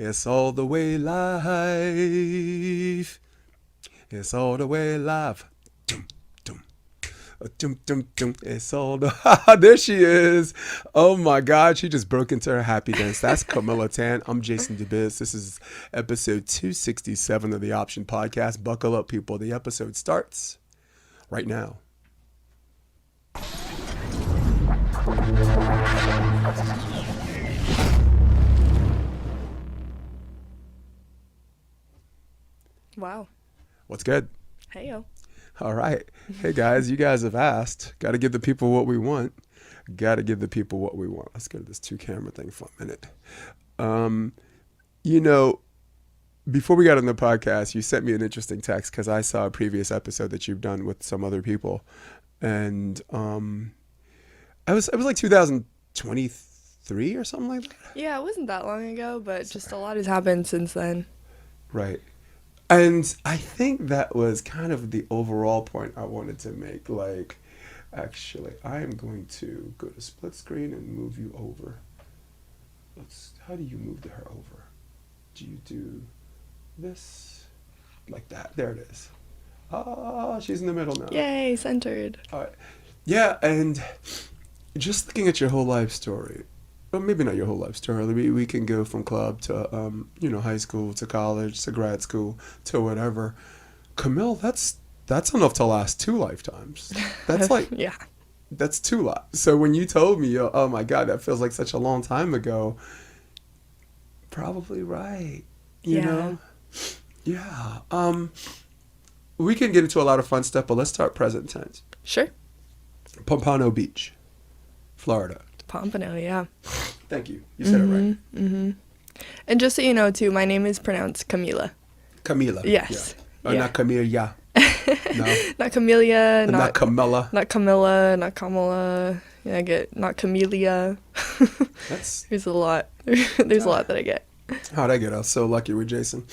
It's all the way life. It's all the way live. Dum, dum. Dum, dum, dum. It's all the... There she is. Oh my God. She just broke into her happy dance. That's Kamila Tan. I'm Jason DeBiz. This is episode 267 of the Option Podcast. Buckle up, people. The episode starts right now. Wow. What's good? Hey, yo. All right. Hey, guys, you guys have asked. Got to give the people what we want. Got to give the people what we want. Let's go to this two-camera thing for a minute. Before we got on the podcast, you sent me an interesting text because I saw a previous episode that you've done with some other people. And it was like 2023 or something like that. Yeah, it wasn't that long ago, but just a lot has happened since then. Right. And I think that was kind of the overall point I wanted to make. Like, actually, I am going to go to split screen and move you over. How do you move her over? Do you do this? Like that. There it is. Ah, she's in the middle now. Yay, centered. All right. Yeah, and just looking at your whole life story, well, maybe not your whole life story. We can go from club to, high school to college to grad school to whatever. Camille, that's enough to last 2 lifetimes. That's like, yeah, that's 2 lives. So when you told me, oh my God, that feels like such a long time ago. Probably right. You know? Yeah. We can get into a lot of fun stuff, but let's start present tense. Sure. Pompano Beach, Florida. Pompano, yeah. Thank you. You said it right. Mm-hmm. And just so you know, too, my name is pronounced Kamila. Kamila. Yes. Yeah. Not Camilla. No. Not Camellia. Not Camilla. Not Camilla. Not Kamala. Yeah, I get not Camellia. There's a lot. There's a lot that I get. How'd I get? I was so lucky with Jason.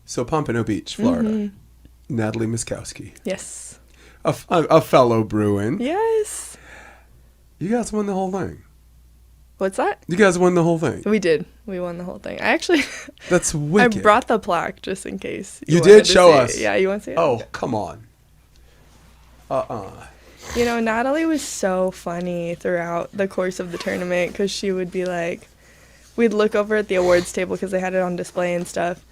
So Pompano Beach, Florida. Mm-hmm. Natalie Miskowski. Yes. A fellow Bruin. Yes. You guys won the whole thing. What's that? You guys won the whole thing. We did. We won the whole thing. I actually... That's wicked. I brought the plaque just in case. You did show us. Yeah, you want to see it? Oh, come on. You know, Natalie was so funny throughout the course of the tournament because she would be like... We'd look over at the awards table because they had it on display and stuff.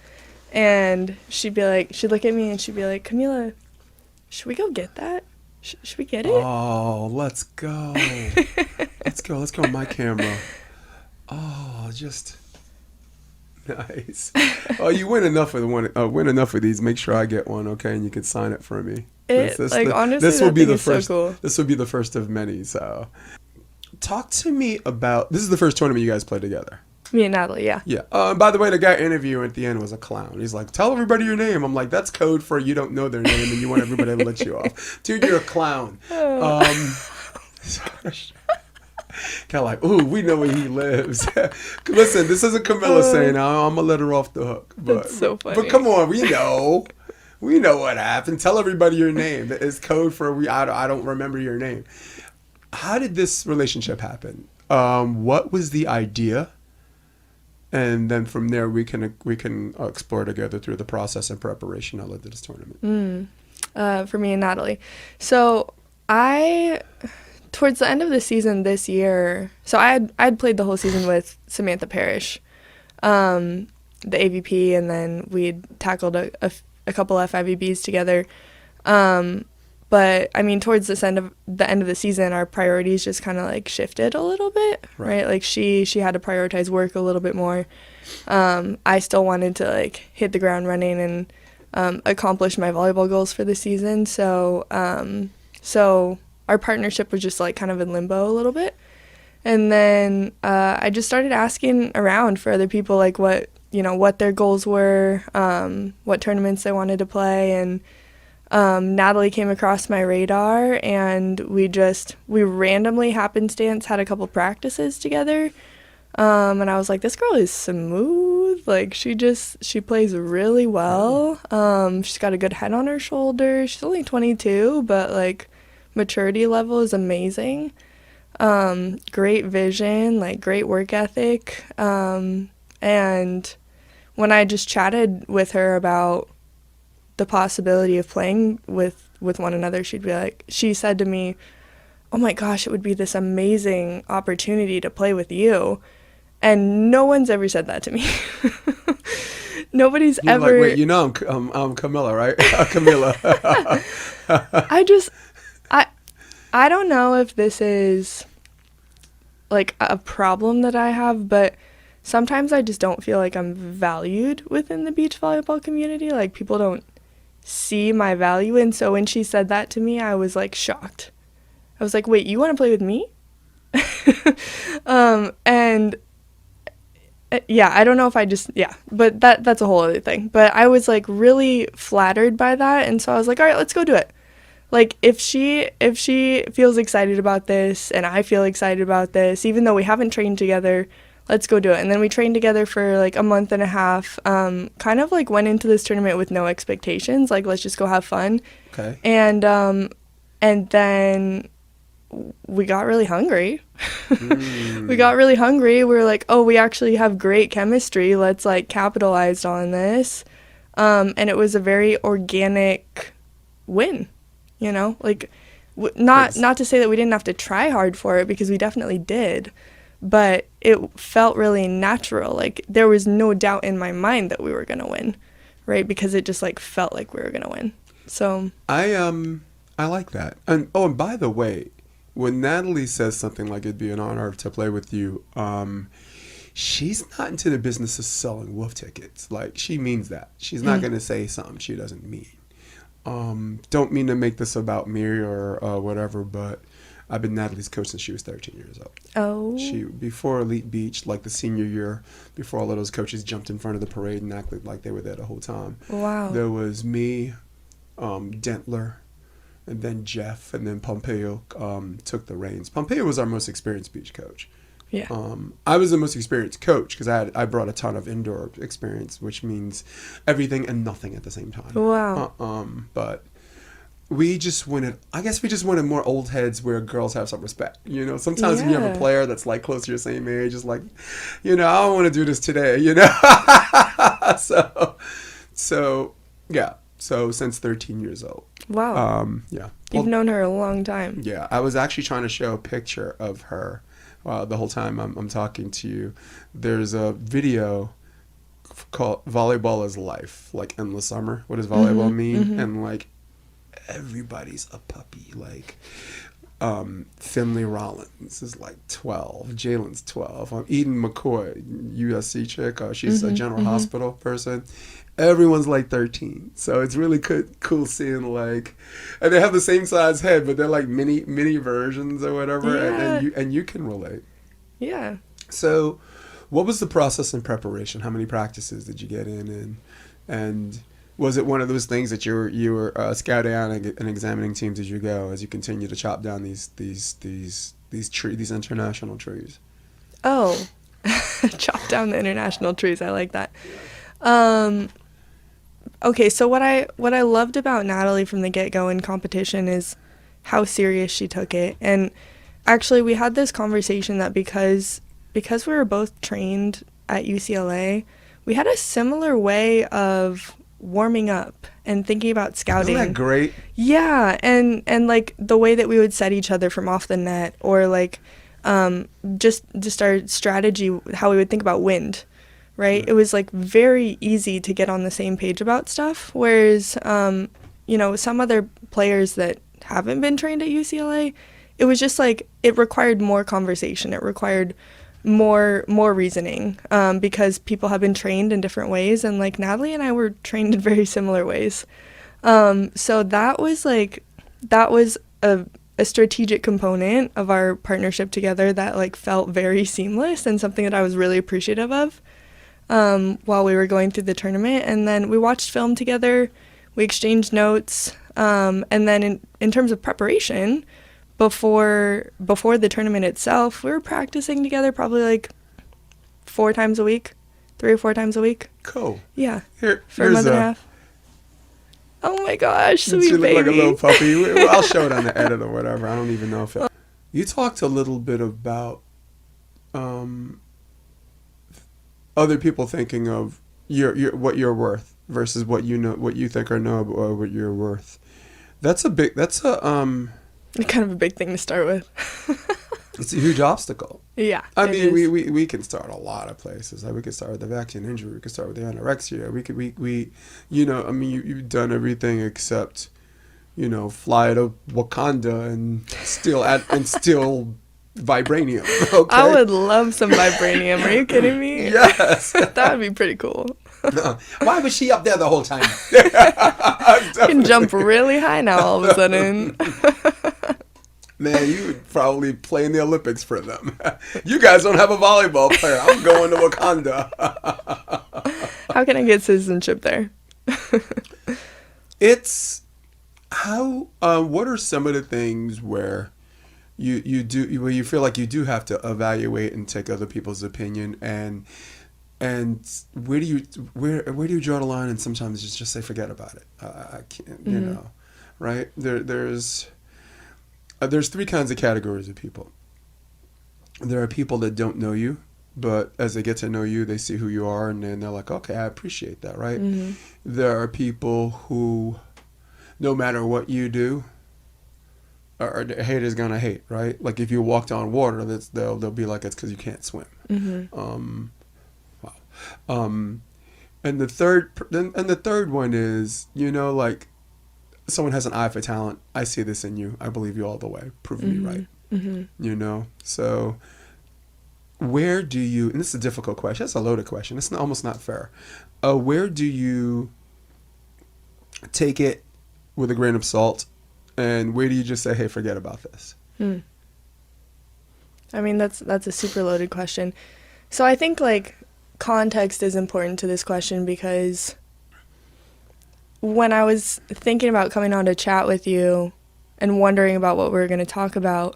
And she'd look at me and she'd be like, Kamila, should we go get that? Should we get it? Oh, let's go. Let's go on my camera. Oh, just nice. Oh, you win enough of these. Make sure I get one, okay? And you can sign it for me. Honestly, this will be the first. So cool. This will be the first of many. So, talk to me about. This is the first tournament you guys played together. Me and Natalie, yeah. Yeah. By the way, the guy interviewing at the end was a clown. He's like, tell everybody your name. I'm like, that's code for you don't know their name and you want everybody to let you off. Dude, you're a clown. Kind of like, ooh, we know where he lives. Listen, this isn't Camilla saying, I'm going to let her off the hook. But, that's so funny. But come on, we know. We know what happened. Tell everybody your name. It's code for I don't remember your name. How did this relationship happen? What was the idea? And then from there, we can explore together through the process and preparation that led to this tournament. For me and Natalie. So towards the end of the season this year, so I'd played the whole season with Samantha Parrish, the AVP, and then we'd tackled a couple FIVBs together. But I mean, towards the end of the season, our priorities just kind of like shifted a little bit, right? Like she had to prioritize work a little bit more. I still wanted to like hit the ground running and accomplish my volleyball goals for the season. So our partnership was just like kind of in limbo a little bit. And then I just started asking around for other people, like what their goals were, what tournaments they wanted to play, and Natalie came across my radar, and we randomly happenstance had a couple practices together, and I was like, this girl is smooth, like she plays really well. She's got a good head on her shoulders. She's only 22, but like maturity level is amazing. Great vision, like great work ethic. And when I just chatted with her about the possibility of playing with one another, she said to me, "Oh my gosh, it would be this amazing opportunity to play with you." And no one's ever said that to me. Nobody's You're ever. like, wait, I'm Kamila, right? Kamila. I don't know if this is like a problem that I have, but sometimes I just don't feel like I'm valued within the beach volleyball community. Like, people don't see my value. And so when she said that to me, I was like shocked. I was like, wait, you want to play with me? And yeah, I don't know if but that's a whole other thing. But I was like really flattered by that. And so I was like, all right, let's go do it. Like, if she feels excited about this and I feel excited about this, even though we haven't trained together, let's go do it. And then we trained together for like a month and a half, kind of like went into this tournament with no expectations, like, let's just go have fun. Okay. And then we got really hungry. We got really hungry. We were like, oh, we actually have great chemistry. Let's like capitalize on this. And it was a very organic win. You know, like, not to say that we didn't have to try hard for it, because we definitely did, but it felt really natural. Like, there was no doubt in my mind that we were going to win, right? Because it just like felt like we were going to win. So I like that. And and by the way, when Natalie says something like it'd be an honor to play with you, she's not into the business of selling wolf tickets. Like, she means that. She's not going to say something she doesn't mean. Don't mean to make this about me or whatever, but I've been Natalie's coach since she was 13 years old. Oh. She, before Elite Beach, like the senior year, before all of those coaches jumped in front of the parade and acted like they were there the whole time. Wow. There was me, Dentler, and then Jeff, and then Pompeo took the reins. Pompeo was our most experienced beach coach. Yeah. I was the most experienced coach because I brought a ton of indoor experience, which means everything and nothing at the same time. Wow. But we just wanted more old heads where girls have some respect. You know, sometimes when you have a player that's like close to your same age, it's like, you know, I don't want to do this today, you know? So yeah. So since 13 years old. Wow. Yeah. You've known her a long time. Yeah. I was actually trying to show a picture of her the whole time I'm talking to you. There's a video called Volleyball is Life, like Endless Summer. What does volleyball mean? Mm-hmm. And like, everybody's a puppy. Like, Finley Rollins is like 12. Jalen's 12. Eden McCoy, USC chick. She's a General Hospital person. Everyone's like 13. So it's really cool seeing, like, and they have the same size head, but they're like mini versions or whatever. Yeah. And you can relate. Yeah. So what was the process in preparation? How many practices did you get in? And was it one of those things that you were scouting out and examining teams as you go, as you continue to chop down these international trees? Oh, chop down the international trees. I like that. Okay, so what I loved about Natalie from the get-go in competition is how serious she took it. And actually, we had this conversation that because we were both trained at UCLA, we had a similar way of warming up and thinking about scouting. Isn't that great? Yeah, and like the way that we would set each other from off the net, or like just our strategy, how we would think about wind. Right? It was like very easy to get on the same page about stuff. Whereas, you know, some other players that haven't been trained at UCLA, it was just like, it required more conversation. It required more reasoning, because people have been trained in different ways. And like, Natalie and I were trained in very similar ways. So that was a strategic component of our partnership together that like felt very seamless, and something that I was really appreciative of. While we were going through the tournament. And then we watched film together, we exchanged notes, and then in terms of preparation, before the tournament itself, we were practicing together probably like 3 or 4 times a week. Cool. Yeah. For a month and a half. Oh my gosh, sweet baby. She looked like a little puppy. I'll show it on the edit or whatever. I don't even know if it... You talked a little bit about um, other people thinking of your what you're worth versus what you know, what you think or know about what you're worth. That's a Kind of a big thing to start with. it's a huge obstacle. Yeah. I it mean, is. we can start a lot of places. Like we could start with the vaccine injury. We could start with the anorexia. We you know, I mean, you've done everything except, you know, fly to Wakanda and steal vibranium. Okay. I would love some vibranium. Are you kidding me? Yes. That would be pretty cool. Why was she up there the whole time? I can jump really high now all of a sudden. Man, you would probably play in the Olympics for them. You guys don't have a volleyball player. I'm going to Wakanda. How can I get citizenship there? It's how. What are some of the things where where you feel like you do have to evaluate and take other people's opinion, and where do you draw the line? And sometimes just say forget about it. I can't. You know, right? There's three kinds of categories of people. There are people that don't know you, but as they get to know you, they see who you are, and then they're like, okay, I appreciate that, right? Mm-hmm. There are people who, no matter what you do, the haters gonna hate, right? Like if you walked on water, they'll be like, it's because you can't swim. Mm-hmm. Wow. And the third one is, you know, like someone has an eye for talent. I see this in you. I believe you all the way. Prove me right. Mm-hmm. You know, so where do you? And this is a difficult question. It's a loaded question. It's almost not fair. Where do you take it with a grain of salt, and where do you just say, "Hey, forget about this"? I mean, that's a super loaded question. So I think like context is important to this question because when I was thinking about coming on to chat with you and wondering about what we were going to talk about,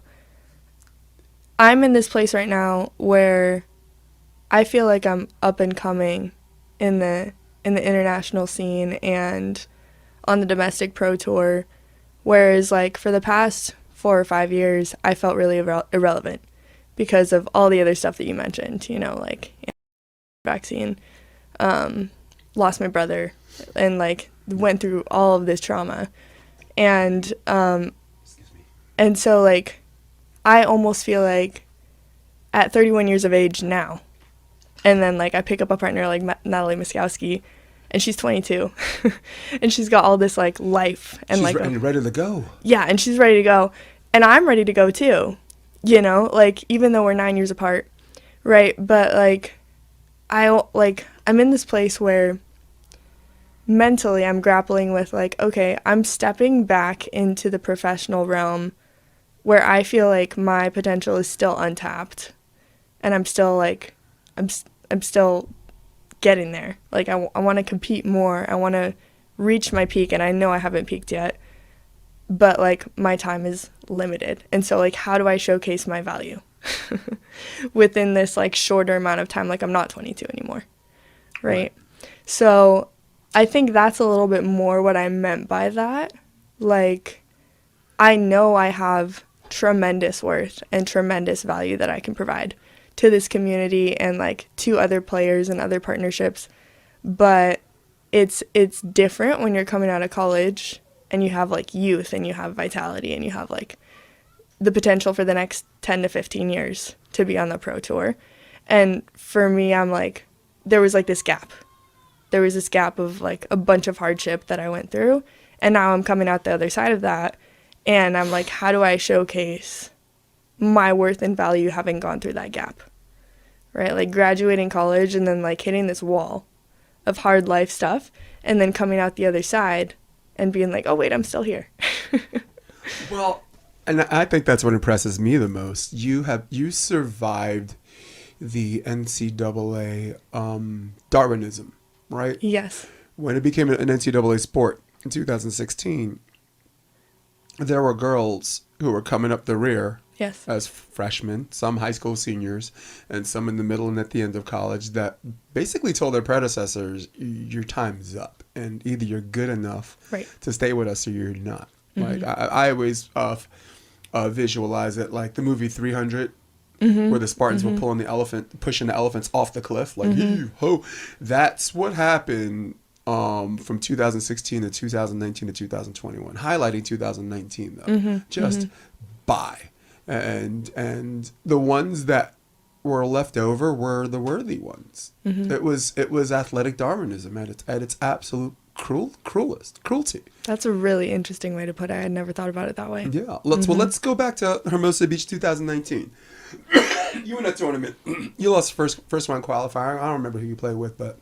I'm in this place right now where I feel like I'm up and coming in the international scene and on the domestic pro tour, whereas like for the past 4 or 5 years I felt really irrelevant because of all the other stuff that you mentioned, you know, like vaccine, lost my brother, and like went through all of this trauma, and so like I almost feel like at 31 years of age now, and then like I pick up a partner like Natalie Miskowski, and she's 22, and she's got all this like life and She's like ready to go. Yeah, and she's ready to go, and I'm ready to go too, you know, like even though we're 9 years apart, right? But like I'm in this place where mentally I'm grappling with like, okay, I'm stepping back into the professional realm where I feel like my potential is still untapped, and I'm still like I'm still getting there. Like I want to compete more. I want to reach my peak, and I know I haven't peaked yet, but like my time is limited. And so like how do I showcase my value within this like shorter amount of time? Like I'm not 22 anymore. Right? So I think that's a little bit more what I meant by that. Like I know I have tremendous worth and tremendous value that I can provide to this community and like to other players and other partnerships, but it's different when you're coming out of college and you have like youth and you have vitality and you have like the potential for the next 10 to 15 years to be on the pro tour. And for me, I'm like, there was this gap of like a bunch of hardship that I went through, and now I'm coming out the other side of that, and I'm like, how do I showcase my worth and value having gone through that gap, right? Like graduating college and then like hitting this wall of hard life stuff, and then coming out the other side and being like, oh wait, I'm still here. Well, and I think that's what impresses me the most. You survived the NCAA Darwinism, right? Yes. When it became an NCAA sport in 2016, there were girls who were coming up the rear. Yes. As freshmen, some high school seniors, and some in the middle and at the end of college, that basically told their predecessors, your time's up, and either you're good enough right. to stay with us or you're not. Mm-hmm. Like I always visualize it like the movie 300, where the Spartans were pushing the elephants off the cliff, like, ho. That's what happened from 2016 to 2019 to 2021, highlighting 2019 though, just by. And the ones that were left over were the worthy ones. It was athletic Darwinism at its absolute cruelty. That's a really interesting way to put it. I had never thought about it that way. Yeah. Let's go back to Hermosa Beach 2019. You in that tournament, you lost first round qualifier. I don't remember who you played with, but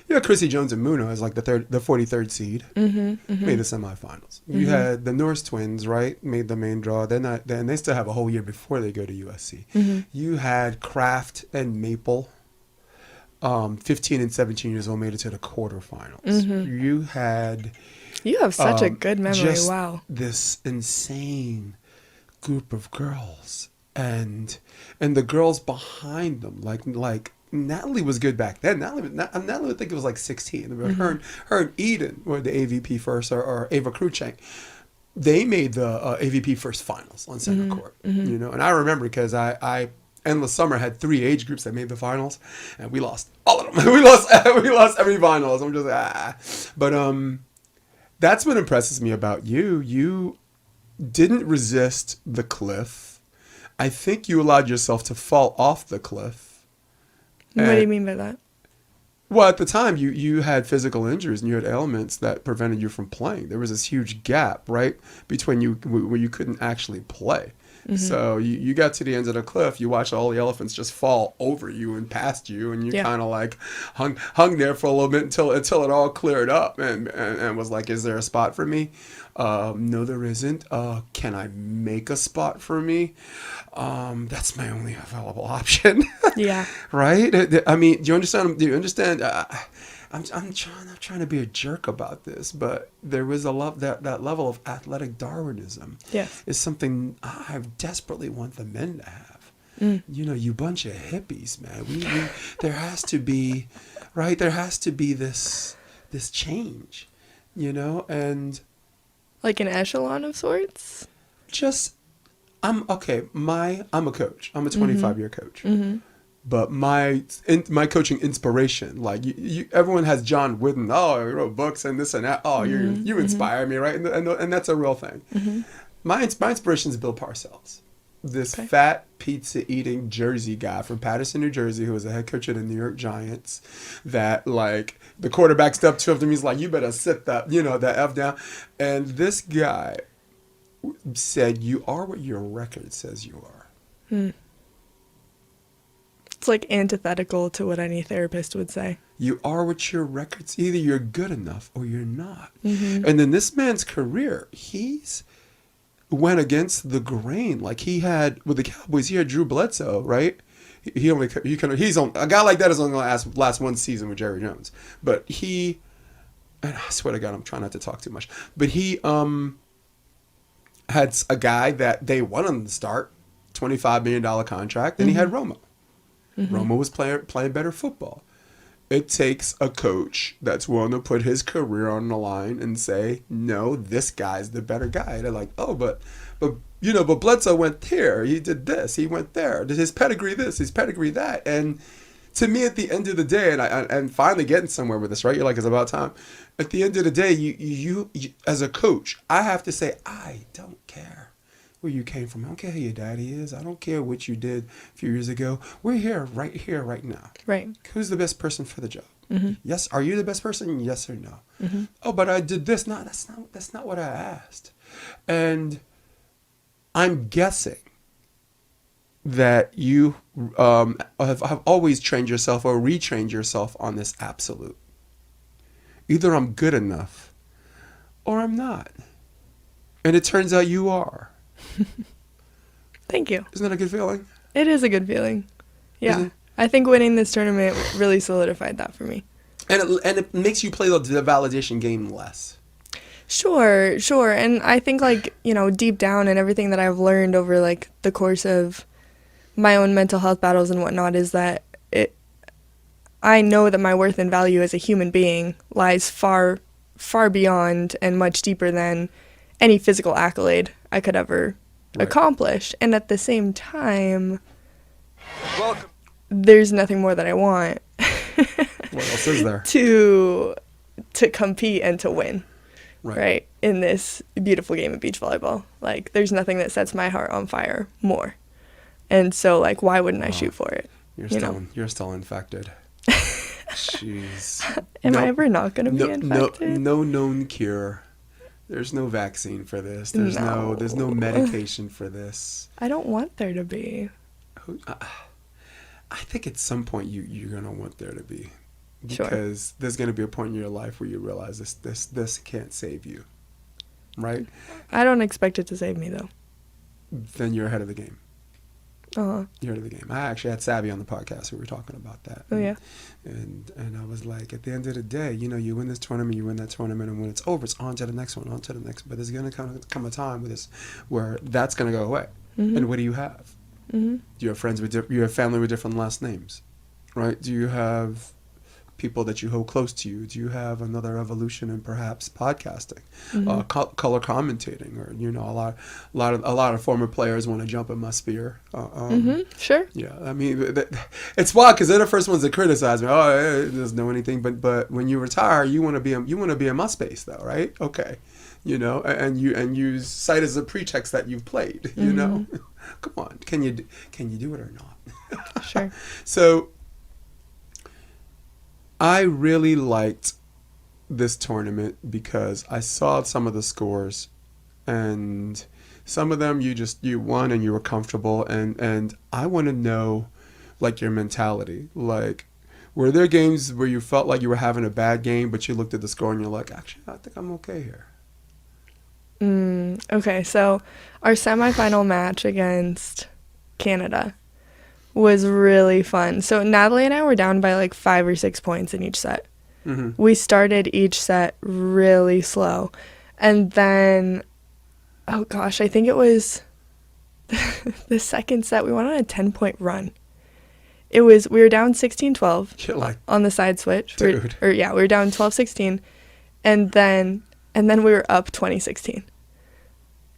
you had Chrissy Jones and Muno as like the 43rd seed. Made the semifinals. You had the Norse twins, right? Made the main draw. Then they still have a whole year before they go to USC. You had Kraft and Maple, 15 and 17 years old, made it to the quarterfinals. You have such a good memory. Just wow. This insane group of girls, and the girls behind them, like Natalie was good back then. Natalie I think it was like 16. Her and Eden were the AVP first, or Ava Cruikshank. They made the AVP first finals on center court. You know, and I remember because I Endless Summer had 3 age groups that made the finals, and we lost all of them. we lost every finals. I'm just but that's what impresses me about you. You didn't resist the cliff. I think you allowed yourself to fall off the cliff. What do you mean by that? Well, at the time, you had physical injuries and you had ailments that prevented you from playing. There was this huge gap, right, between you where you couldn't actually play. So you got to the end of the cliff, you watched all the elephants just fall over you and past you, and you kind of like hung there for a little bit until it all cleared up, and was like, is there a spot for me? No, there isn't. Can I make a spot for me? That's my only available option. Yeah. Right? I mean, do you understand? I'm trying to be a jerk about this, but there was that level of athletic Darwinism. Yes. Is something I desperately want the men to have. You know, you bunch of hippies, man. There has to be, right? There has to be this change, you know, and like an echelon of sorts. I'm a coach. I'm a 25-year coach. But my coaching inspiration, like everyone has John Wooden. Oh, he wrote books and this and that. Oh, you inspire me, right? And that's a real thing. My inspiration is Bill Parcells, this fat pizza eating Jersey guy from Paterson, New Jersey, who was a head coach of the New York Giants. That like the quarterback stepped to him, he's like, "You better sit that F down." And this guy said, "You are what your record says you are." It's like antithetical to what any therapist would say. You are what your records. Either you're good enough or you're not. And in this man's career, he's went against the grain. Like he had with the Cowboys, he had Drew Bledsoe, right? He's on a guy like that is only going to last one season with Jerry Jones. But and I swear to God, I'm trying not to talk too much. But he had a guy that they wanted him to start, $25 million contract, and he had Romo. Romo was playing better football. It takes a coach that's willing to put his career on the line and say, no, this guy's the better guy. They're like, oh, but Bledsoe went here. He did this. He went there. Did his pedigree this, his pedigree that. And to me, at the end of the day, and finally getting somewhere with this, right? You're like, it's about time. At the end of the day, you as a coach, I have to say, I don't care where you came from. I don't care who your daddy is. I don't care what you did a few years ago. We're here, right now. Right. Who's the best person for the job? Yes. Are you the best person? Yes or no? Oh, but I did this. No, that's not what I asked. And I'm guessing that you have always trained yourself or retrained yourself on this absolute. Either I'm good enough or I'm not. And it turns out you are. Thank you. Isn't that a good feeling? It is a good feeling. Yeah. I think winning this tournament really solidified that for me. And it makes you play the validation game less. Sure. And I think deep down and everything that I've learned over like the course of my own mental health battles and whatnot is that I know that my worth and value as a human being lies far, far beyond and much deeper than any physical accolade I could ever Right. accomplish. And at the same time, Welcome. there's nothing more that I want What else is there? to compete and to win, Right. right? In this beautiful game of beach volleyball. Like, there's nothing that sets my heart on fire more. And so, like, why wouldn't I shoot for it? You're still infected. Jeez. Am I No- ever not going to be infected? No known cure. There's no vaccine for this. There's No. no medication for this. I don't want there to be. I think at some point you're gonna want there to be, Sure. because there's gonna be a point in your life where you realize this can't save you, right? I don't expect it to save me, though. Then you're ahead of the game. Uh-huh. You're ahead of the game. I actually had Savvy on the podcast. We were talking about that. Oh, yeah. And I was like, at the end of the day, you win this tournament, you win that tournament, and when it's over, it's on to the next one, on to the next. But there's gonna come a time where that's gonna go away. Mm-hmm. And what do you have? Mm-hmm. Do you have friends you have family with different last names, right? Do you have people that you hold close to you? Do you have another evolution in perhaps podcasting, Mm-hmm. color commentating, or a lot of former players want to jump in my sphere. Sure. Yeah, I mean, it's wild because they're the first ones that criticize me. Oh, it doesn't know anything. But when you retire, you want to be in my space, though, right? Okay, and you cite as a pretext that you've played. You know, come on, can you do it or not? Sure. So, I really liked this tournament because I saw some of the scores, and some of them you won and you were comfortable, and I want to know, like, your mentality. Like, were there games where you felt like you were having a bad game, but you looked at the score and you're like, actually, I think I'm okay here. Okay, so our semifinal match against Canada was really fun. So Natalie and I were down by like 5 or 6 points in each set. Mm-hmm. We started each set really slow. And then, oh gosh, I think it was the second set, we went on a 10-point run. We were down 16-12 You're like, on the side switch. dude. We were down 12-16. And then we were up 20-16.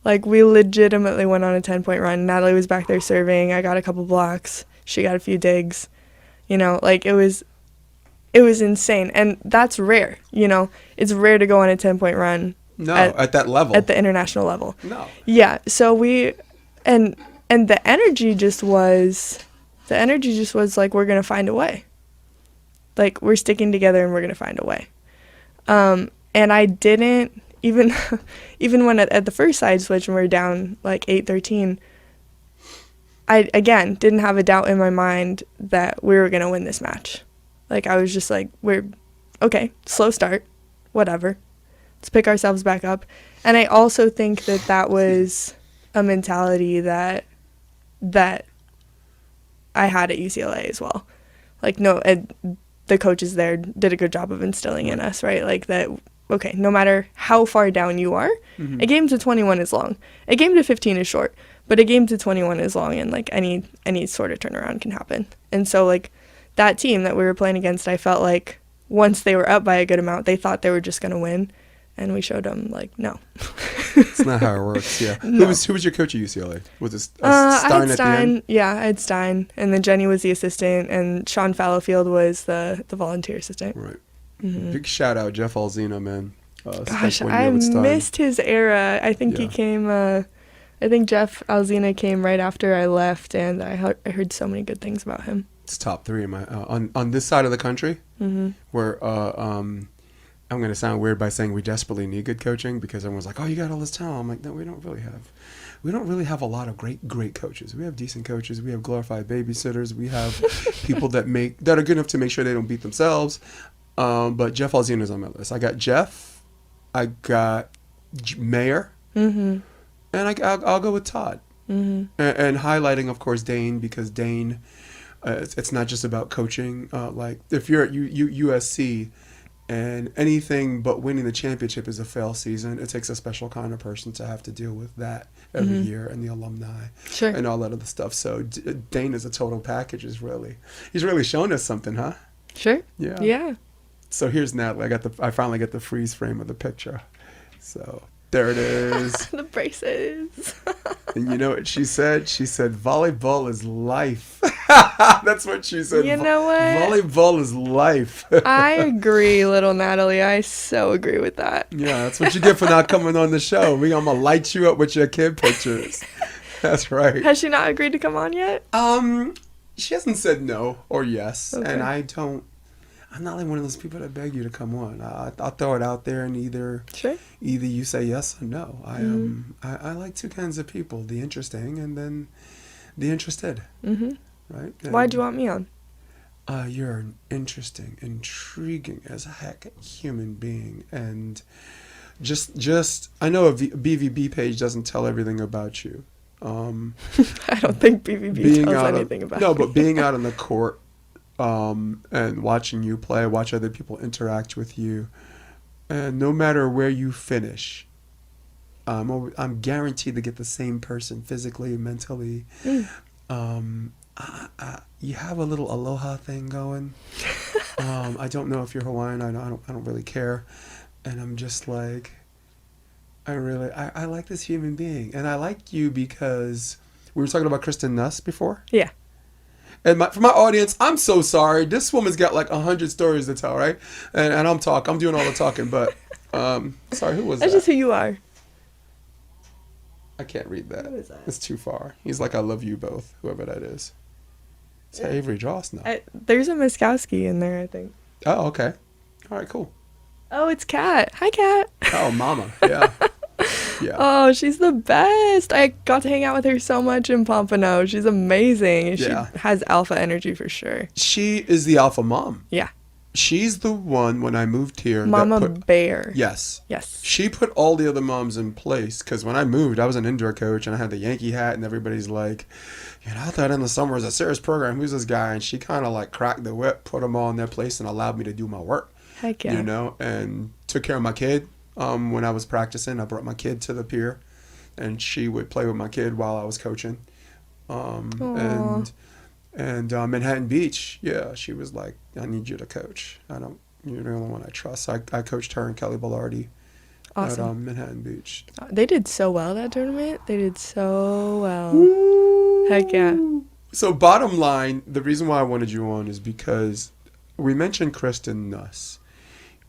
Like, we legitimately went on a 10-point run. Natalie was back there serving. I got a couple blocks. She got a few digs. Like, it was insane. And that's rare, It's rare to go on a 10-point run. No, at that level. At the international level. No. Yeah, so and the energy just was like, we're going to find a way. Like, we're sticking together and we're going to find a way. And I didn't, even when at the first side switch and we were down like 8-13, I, again, didn't have a doubt in my mind that we were going to win this match. Like, I was just like, okay, slow start, whatever. Let's pick ourselves back up. And I also think that was a mentality that I had at UCLA as well. Like, the coaches there did a good job of instilling in us, right? Like, that, okay, no matter how far down you are, a game to 21 is long. A game to 15 is short, but a game to 21 is long, and, like, any sort of turnaround can happen. And so, like, that team that we were playing against, I felt like once they were up by a good amount, they thought they were just going to win, and we showed them, like, no. It's not how it works, yeah. No. Who was your coach at UCLA? Was it Stein I had at the Stein. end? Yeah, I had Stein, and then Jenny was the assistant, and Sean Fallowfield was the volunteer assistant. Right. Big shout out, Jeff Alzina, man. Gosh, spent 1 I year with Stein. missed his era. I think he Yeah. came. I think Jeff Alzina came right after I left, and I heard so many good things about him. It's top 3 in my on this side of the country, where I'm going to sound weird by saying we desperately need good coaching, because everyone's like, oh, you got all this talent. I'm like, no, we don't really have a lot of great coaches. We have decent coaches. We have glorified babysitters. We have people that are good enough to make sure they don't beat themselves. But Jeff Alzina is on my list. I got Jeff. I got Mayer. And I'll go with Todd. And highlighting, of course, Dane, because Dane, it's not just about coaching. Like, if you're at USC, and anything but winning the championship is a fail season, it takes a special kind of person to have to deal with that every year, and the alumni, and all that other stuff. So Dane is a total package. He's really shown us something, huh? Sure. Yeah. Yeah. So here's Natalie. I finally get the freeze frame of the picture. So There it is. The braces. And you know what she said? She said, volleyball is life. That's what she said. You know what? Volleyball is life. I agree, little Natalie. I so agree with that. Yeah, that's what you get for not coming on the show. I'm going to light you up with your kid pictures. That's right. Has she not agreed to come on yet? She hasn't said no or yes. Okay. And I'm not like one of those people that beg you to come on. I'll throw it out there and either you say yes or no. I like two kinds of people, the interesting and then the interested. Mm-hmm. Right? Why'd you want me on? You're an interesting, intriguing as heck human being. And just I know a BVB page doesn't tell everything about you. I don't think BVB tells anything about me. No, but being out on the court, and watching you play, watch other people interact with you, and no matter where you finish, I'm guaranteed to get the same person physically, mentally. You have a little aloha thing going. I don't know if you're Hawaiian. I don't really care, and I'm just like, I like this human being, and I like you because we were talking about Kristen Nuss before. Yeah. And for my audience, I'm so sorry. This woman's got like 100 stories to tell, right? And I'm doing all the talking, but sorry, who was that? That's just who you are. I can't read that. Who is that? It's too far. He's like, I love you both, whoever that is. Is that Avery Joss? No. There's a Miskowski in there, I think. Oh, okay. All right, cool. Oh, it's Kat. Hi, Kat. Oh, mama. Yeah. Yeah. Oh, she's the best. I got to hang out with her so much in Pompano. She's amazing. She has alpha energy for sure. She is the alpha mom. Yeah. She's the one when I moved here. Mama Bear. Yes. Yes. She put all the other moms in place because when I moved, I was an indoor coach and I had the Yankee hat and everybody's like, I thought in the summer was a serious program. Who's this guy? And she kind of like cracked the whip, put them all in their place and allowed me to do my work. Heck yeah. And took care of my kid. When I was practicing, I brought my kid to the pier and she would play with my kid while I was coaching. And Manhattan Beach, she was like, I need you to coach. You're the only one I trust. I coached her and Kelly Bellardi awesome. At Manhattan Beach. They did so well that tournament. They did so well. Woo! Heck yeah. So bottom line, the reason why I wanted you on is because we mentioned Kristen Nuss.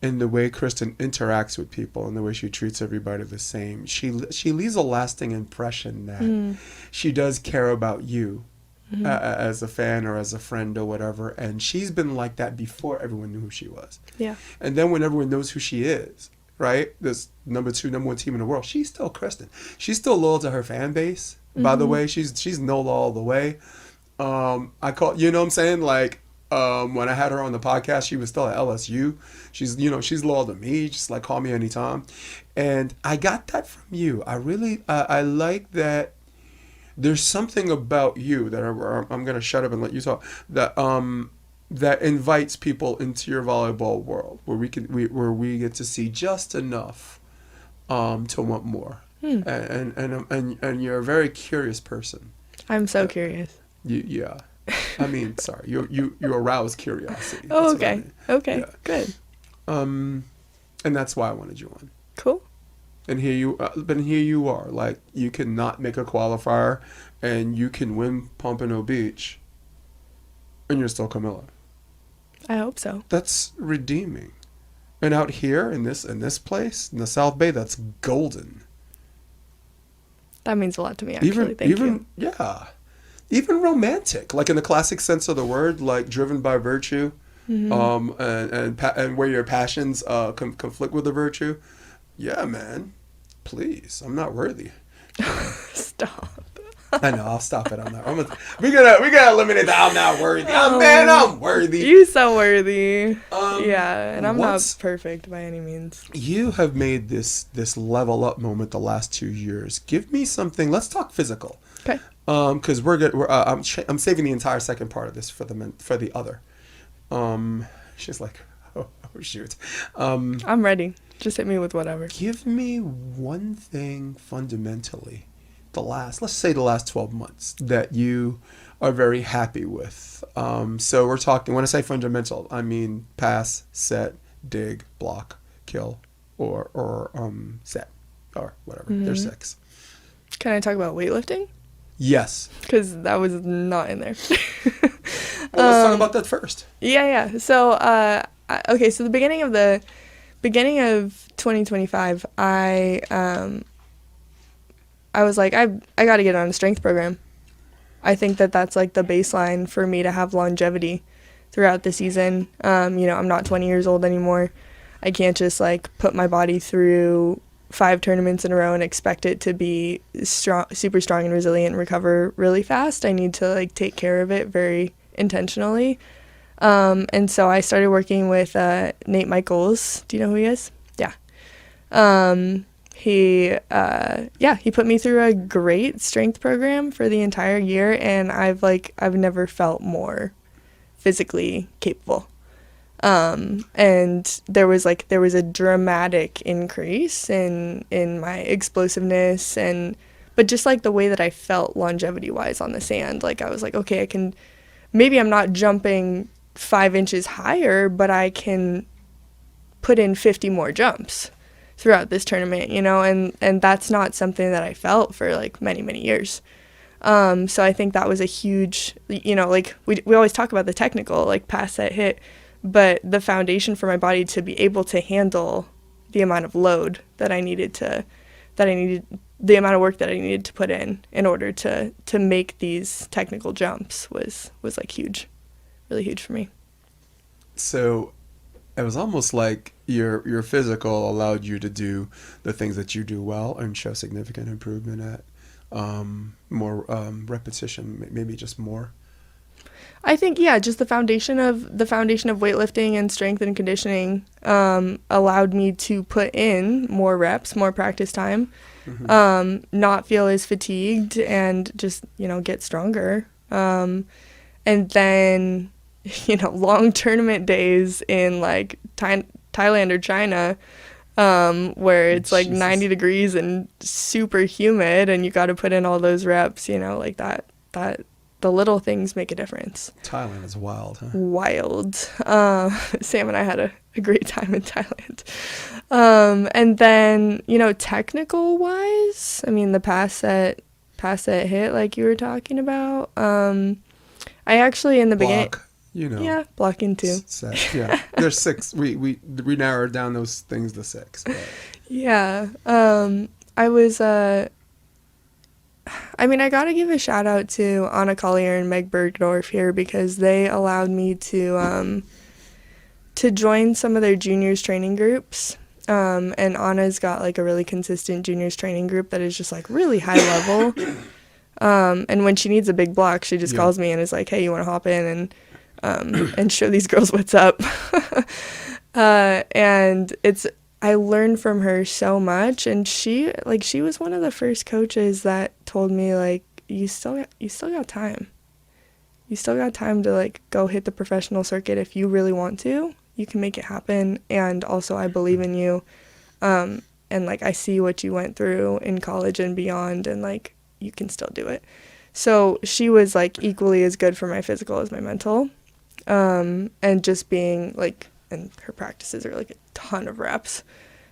And the way Kristen interacts with people and the way she treats everybody the same. She leaves a lasting impression that she does care about you as a fan or as a friend or whatever. And she's been like that before everyone knew who she was. Yeah. And then when everyone knows who she is, right? This number one team in the world, she's still Kristen. She's still loyal to her fan base. By the way, she's NOLA all the way. I call, you know what I'm saying? Like, when I had her on the podcast, she was still at LSU. She's loyal to me. Just like call me anytime. And I got that from you. I really, I like that. There's something about you that I'm going to shut up and let you talk. That invites people into your volleyball world where we get to see just enough, to want more. And you're a very curious person. I'm so curious. Yeah. I mean, sorry, you arouse curiosity. Oh, okay. I mean. Okay, yeah. Good. And that's why I wanted you on. Cool. And here you are. Like, you cannot make a qualifier, and you can win Pompano Beach, and you're still Kamila. I hope so. That's redeeming. And out here in this place in the South Bay, that's golden. That means a lot to me. Actually, thank you. Yeah. Even romantic, like in the classic sense of the word, like driven by virtue, and where your passions conflict with the virtue. Yeah, man. Please, I'm not worthy. Stop. I know. I'll stop it on that. We gotta eliminate the I'm not worthy. I'm worthy. You so worthy. And I'm not perfect by any means. You have made this level up moment the last 2 years. Give me something. Let's talk physical. Okay. Because we're good. I'm saving the entire second part of this for the other. She's like, oh shoot. I'm ready. Just hit me with whatever. Give me one thing fundamentally, let's say the last 12 months that you are very happy with. So we're talking. When I say fundamental, I mean pass, set, dig, block, kill, or set. or whatever. They're 6. Can I talk about weightlifting? Yes. Because that was not in there. Well, let's talk about that first. Yeah. So, okay. So the beginning of 2025, I was like, I got to get on a strength program. I think that's like the baseline for me to have longevity throughout the season. I'm not 20 years old anymore. I can't just like put my body through 5 tournaments in a row and expect it to be strong, super strong and resilient and recover really fast. I need to like take care of it very intentionally. And so I started working with Nate Michaels. Do you know who he is? Yeah. He put me through a great strength program for the entire year, and I've never felt more physically capable. And there was a dramatic increase in my explosiveness, but just like the way that I felt longevity wise on the sand, like I was like, okay, maybe I'm not jumping 5 inches higher, but I can put in 50 more jumps throughout this tournament, and that's not something that I felt for like many, many years. So I think that was a huge, like we always talk about the technical, like pass, set, hit, but the foundation for my body to be able to handle the amount of load the amount of work that I needed to put in order to make these technical jumps was like huge, really huge for me. So it was almost like your physical allowed you to do the things that you do well and show significant improvement at more repetition, maybe just more. I think, yeah, just the foundation of weightlifting and strength and conditioning allowed me to put in more reps, more practice time, not feel as fatigued, and just, get stronger. And then, long tournament days in like Thailand or China, where it's like 90 degrees and super humid, and you got to put in all those reps, like that the little things make a difference. Thailand is wild, huh? Wild. Sam and I had a great time in Thailand. And then, technical wise, I mean, the pass set hit, like you were talking about. I actually in the beginning. Yeah, blocking too. Set, yeah. There's 6. We narrowed down those things to 6. But. Yeah. I was I got to give a shout out to Anna Collier and Meg Bergdorf here, because they allowed me to join some of their juniors training groups. And Anna's got like a really consistent juniors training group that is just like really high level. And when she needs a big block, she just calls me and is like, hey, you want to hop in and show these girls what's up. And I learned from her so much, and she was one of the first coaches that told me, like, you still got time. You still got time to like go hit the professional circuit if you really want to. You can make it happen, and also I believe in you. And like I see what you went through in college and beyond, and like you can still do it. So she was like equally as good for my physical as my mental. And just being like, and her practices are like a ton of reps.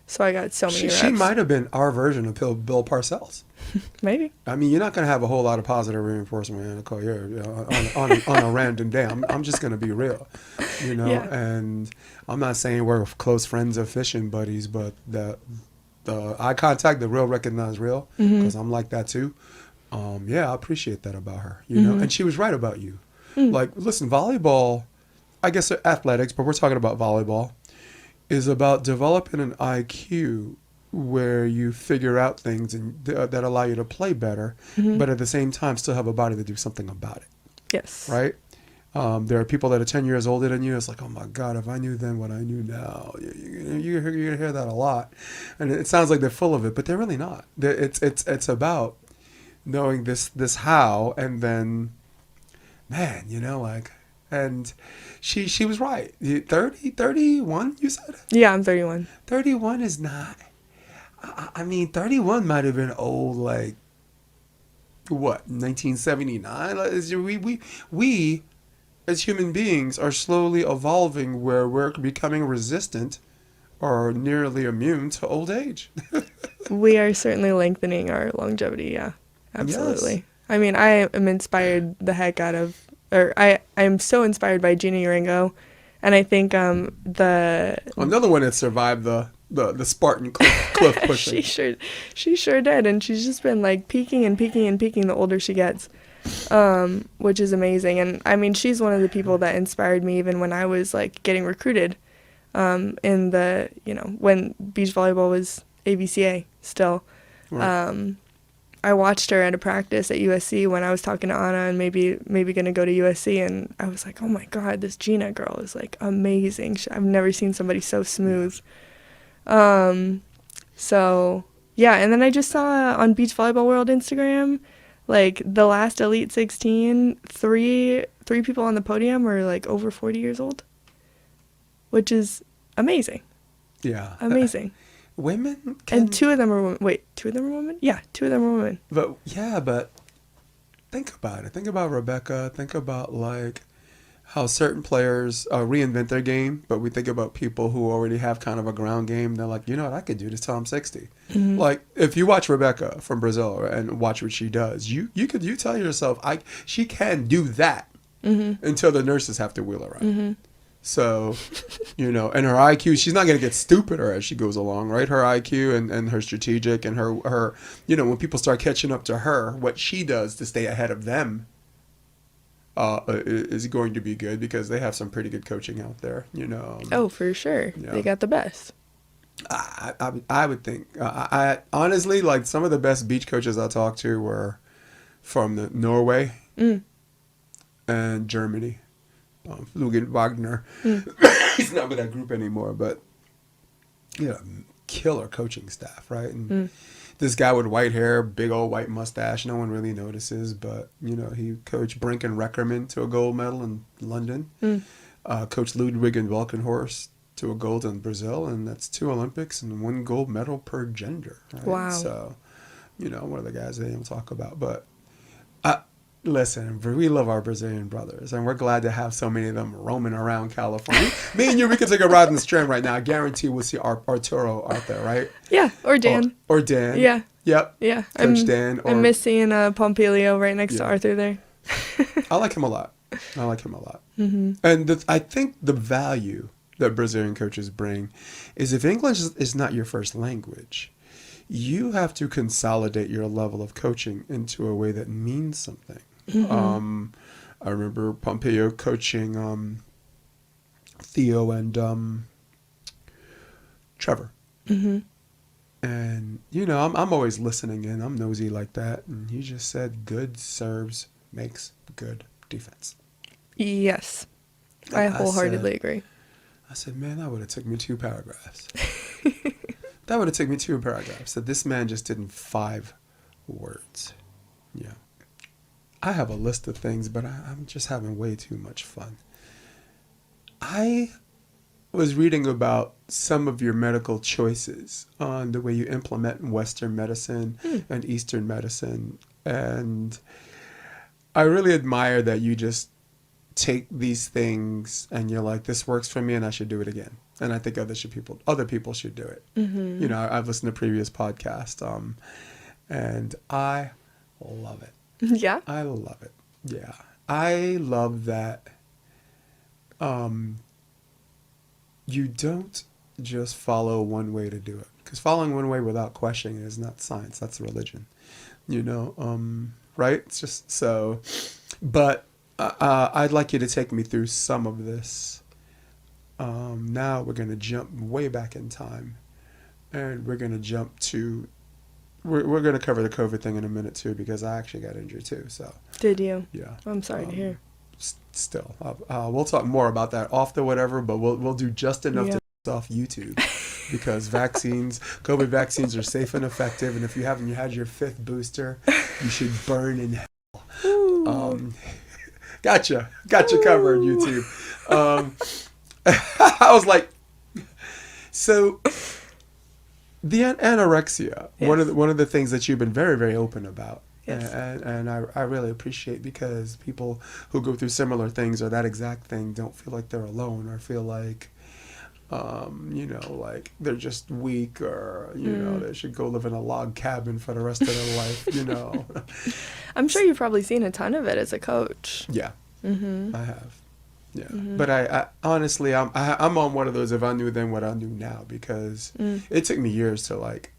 So I got so many reps. She might have been our version of Bill Parcells. Maybe. I mean, you're not going to have a whole lot of positive reinforcement in a career on a random day. I'm just going to be real, Yeah. And I'm not saying we're close friends or fishing buddies, but the eye contact, the real recognize real, because I'm like that too. I appreciate that about her, And she was right about you. Like, listen, volleyball, I guess athletics, but we're talking about volleyball, is about developing an IQ where you figure out things and that allow you to play better, but at the same time still have a body to do something about it. Yes. Right? There are people that are 10 years older than you. It's like, oh my God, if I knew then what I knew now. You're going to hear that a lot. And it sounds like they're full of it, but they're really not. It's about knowing this how, and then, man, and she was right. 31, you said? Yeah, I'm 31. 31 is not, I mean, 31 might have been old, like, what, 1979? We as human beings are slowly evolving where we're becoming resistant or nearly immune to old age. We are certainly lengthening our longevity. Yeah, absolutely. Yes. I mean, I am inspired the heck out of, or I am so inspired by Gina Urango, and I think Another one that survived the Spartan cliff pushing. she sure did, and she's just been like peaking and peaking and peaking the older she gets, which is amazing. And I mean, she's one of the people that inspired me even when I was like getting recruited, in the, when beach volleyball was AVCA still. Right. I watched her at a practice at USC when I was talking to Anna and maybe going to go to USC, and I was like, oh my God, this Gina girl is like amazing. I've never seen somebody so smooth. So yeah, and then I just saw on Beach Volleyball World Instagram, like the last Elite 16, three people on the podium are like over 40 years old, which is amazing. Yeah. Amazing. Women can... And two of them are women. Wait, two of them are women? Yeah, two of them are women. But think about it. Think about Rebecca. Think about like how certain players reinvent their game, but we think about people who already have kind of a ground game. They're like, you know what, I could do this till I'm 60. Mm-hmm. Like if you watch Rebecca from Brazil and watch what she does, you tell yourself, she can do that until the nurses have to wheel her out. Mm-hmm. So, and her IQ, she's not going to get stupider as she goes along, right? Her IQ and her strategic and her, when people start catching up to her, what she does to stay ahead of them is going to be good because they have some pretty good coaching out there, Oh, for sure. Yeah. They got the best. I would think, I honestly, like some of the best beach coaches I talked to were from Norway and Germany. Flugen Wagner. He's not with that group anymore, but killer coaching staff, right? And this guy with white hair, big old white mustache, no one really notices, but he coached Brink and Reckerman to a gold medal in London. Coached Ludwig and Valkenhorst to a gold in Brazil, and that's 2 Olympics and 1 gold medal per gender. Right? Wow. So, one of the guys they don't talk about, but. Listen, we love our Brazilian brothers, and we're glad to have so many of them roaming around California. Me and you, we could take a ride in the Strand right now. I guarantee we'll see Arturo out there, right? Yeah, or Dan. Or Dan. Yeah. Yep. Yeah. Coach Dan. I miss seeing Pompilio right next to Arthur there. I like him a lot. Mm-hmm. And I think the value that Brazilian coaches bring is if English is not your first language, you have to consolidate your level of coaching into a way that means something. I remember Pompeo coaching Theo and Trevor. And, I'm always listening in. I'm nosy like that. And he just said, good serves makes good defense. Yes. I wholeheartedly agree. I said, man, that would have took me 2 paragraphs. That would have taken me 2 paragraphs. That this man just did in 5 words. Yeah. I have a list of things, but I'm just having way too much fun. I was reading about some of your medical choices on the way you implement Western medicine and Eastern medicine. And I really admire that you just take these things and you're like, this works for me and I should do it again. And I think other people should do it. I've listened to previous podcasts, and I love it. Yeah. I love it. Yeah. I love that you don't just follow one way to do it. Because following one way without questioning is not science. That's religion. Right? It's just so. But I'd like you to take me through some of this. Now we're going to jump way back in time. And we're going to jump to... We're going to cover the COVID thing in a minute, too, because I actually got injured, too. So. Did you? Yeah. I'm sorry to hear. Still. We'll talk more about that off the whatever, but we'll do just enough to off YouTube because COVID vaccines are safe and effective, and if you haven't had your 5th booster, you should burn in hell. Gotcha covered, YouTube. I was like, so the anorexia, yes. one of the things that you've been very, very open about. Yes. And I really appreciate, because people who go through similar things or that exact thing don't feel like they're alone or feel like you know, like they're just weak, or you know, they should go live in a log cabin for the rest of their life, you know. I'm sure you've probably seen a ton of it as a coach. Yeah, Mm-hmm. I have. Yeah, but I honestly, I'm on one of those if I knew then what I knew now, because it took me years to like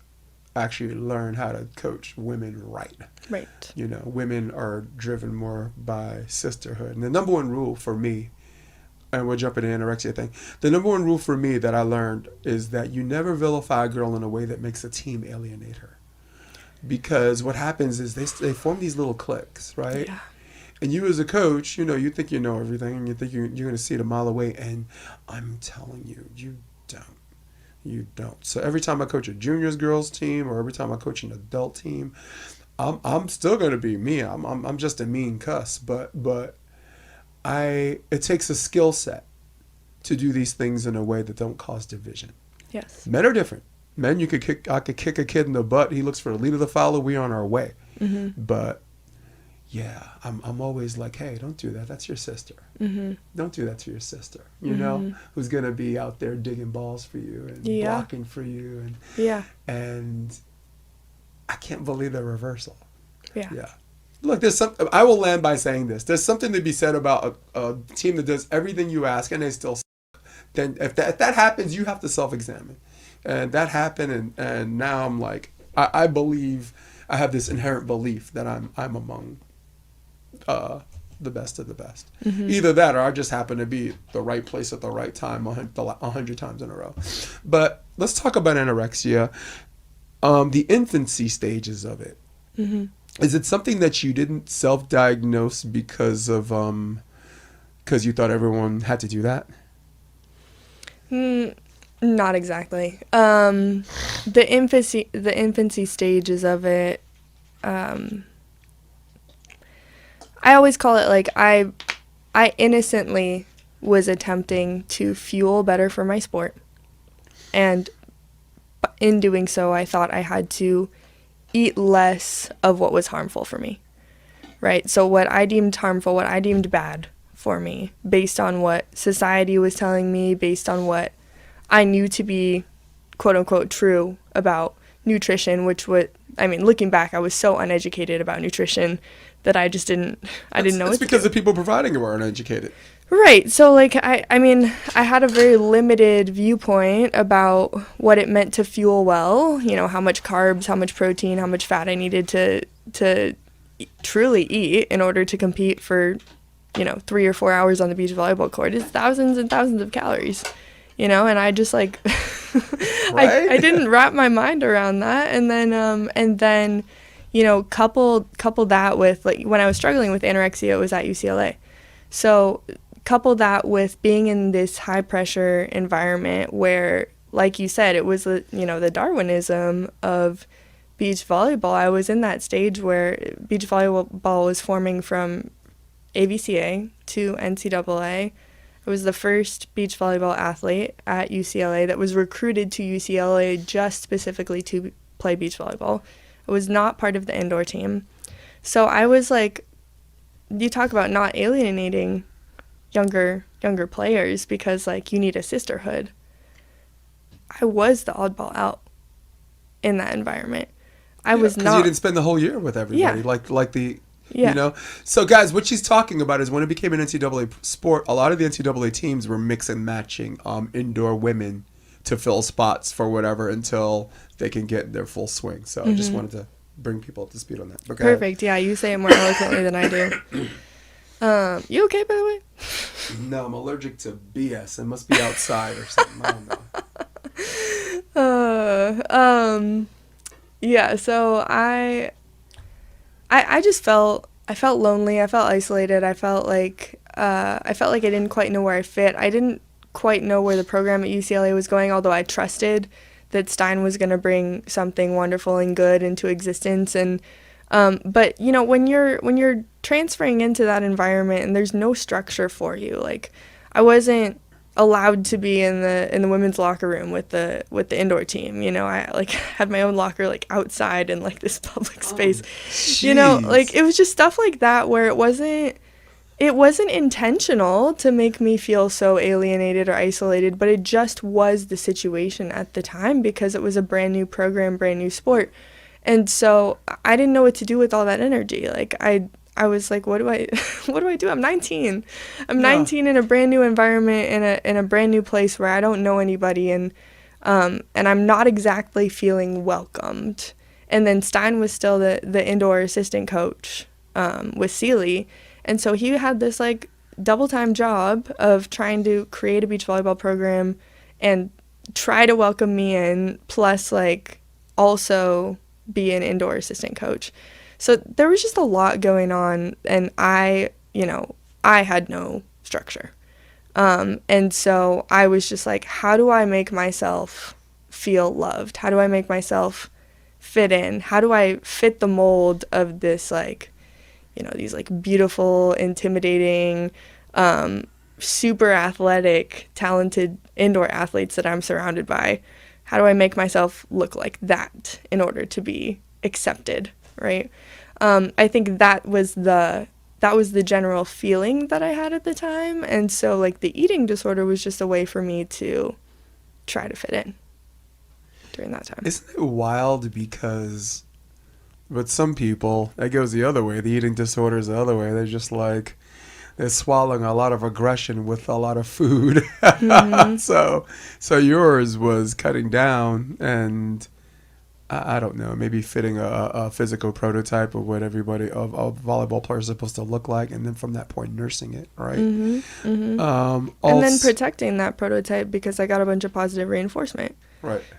actually learn how to coach women right. Right. You know, women are driven more by sisterhood, and the number one rule for me, and we'll jump into the anorexia thing. The number one rule for me that I learned is that you never vilify a girl in a way that makes a team alienate her, because what happens is they form these little cliques, right? Yeah. And you as a coach, you know, you think you know everything, and you think you're going to see it a mile away. And I'm telling you, you don't. You don't. So every time I coach a juniors girls team, or every time I coach an adult team, I'm still going to be me. I'm just a mean cuss. But it takes a skill set to do these things in a way that don't cause division. Yes. Men are different. Men, I could kick a kid in the butt. He looks for the lead of the follow. We're on our way. Mm-hmm. But yeah, I'm always like, hey, don't do that. That's your sister. Mm-hmm. Don't do that to your sister, you know, who's going to be out there digging balls for you and blocking for you. And I can't believe the reversal. Yeah. Look, I will land by saying this. There's something to be said about a team that does everything you ask and they still suck. Then if that happens, you have to self-examine. And that happened, and now I'm like, I believe, I have this inherent belief that I'm among the best of the best. Either that, or I just happen to be the right place at the right time 100 times in a row. But let's talk about anorexia. The infancy stages of it. Is it something that you didn't self-diagnose because you thought everyone had to do that? Not exactly. The infancy stages of it, I always call it like I innocently was attempting to fuel better for my sport. And in doing so, I thought I had to eat less of what was harmful for me. Right? So what I deemed harmful, what I deemed bad for me, based on what society was telling me, based on what I knew to be quote unquote true about nutrition, looking back, I was so uneducated about nutrition that I just didn't know what to do. It's because the people providing it were uneducated. Right. So like, I had a very limited viewpoint about what it meant to fuel well, you know, how much carbs, how much protein, how much fat I needed to truly eat in order to compete for, you know, 3 or 4 hours on the beach volleyball court. Is thousands and thousands of calories, you know, and I just like, right? I didn't wrap my mind around that. And then, you know, couple that with, like, when I was struggling with anorexia, it was at UCLA. So couple that with being in this high pressure environment where, like you said, it was, you know, the Darwinism of beach volleyball. I was in that stage where beach volleyball was forming from AVCA to NCAA. I was the first beach volleyball athlete at UCLA that was recruited to UCLA just specifically to play beach volleyball. I was not part of the indoor team. So I was like, you talk about not alienating younger players because, like, you need a sisterhood. I was the oddball out in that environment. I was not. Because you didn't spend the whole year with everybody. Yeah. You know? So, guys, what she's talking about is when it became an NCAA sport, a lot of the NCAA teams were mix and matching indoor women to fill spots for whatever until they can get their full swing. So I just wanted to bring people up to speed on that. But perfect. Yeah, you say it more eloquently than I do. You okay, by the way? No, I'm allergic to BS. It must be outside or something. I don't know. Yeah, so I just felt lonely. I felt isolated. I felt like I didn't quite know where I fit. I didn't quite know where the program at UCLA was going, although I trusted that Stein was going to bring something wonderful and good into existence. And but you know, when you're transferring into that environment and there's no structure for you, like I wasn't allowed to be in the women's locker room with the indoor team. You know, I like had my own locker like outside in like this public space. You know, like it was just stuff like that where it it wasn't intentional to make me feel so alienated or isolated, but it just was the situation at the time because it was a brand new program, brand new sport. And so I didn't know what to do with all that energy. Like I was like, what do I what do I do? I'm 19. I'm 19 in a brand new environment in a brand new place where I don't know anybody, and I'm not exactly feeling welcomed. And then Stein was still the indoor assistant coach with Sealy. And so he had this like double-time job of trying to create a beach volleyball program and try to welcome me in, plus like also be an indoor assistant coach. So there was just a lot going on, and I had no structure. And so I was just like, how do I make myself feel loved? How do I make myself fit in? How do I fit the mold of this like, these like beautiful, intimidating, super athletic, talented indoor athletes that I'm surrounded by? How do I make myself look like that in order to be accepted, right? I think that was the general feeling that I had at the time. And so like the eating disorder was just a way for me to try to fit in during that time. Isn't it wild because with some people, that goes the other way. The eating disorder is the other way. They're just like, they're swallowing a lot of aggression with a lot of food. Mm-hmm. So yours was cutting down and I don't know, maybe fitting a physical prototype of what everybody of volleyball players are supposed to look like, and then from that point nursing it, right? Mm-hmm. Mm-hmm. And then protecting that prototype because I got a bunch of positive reinforcement.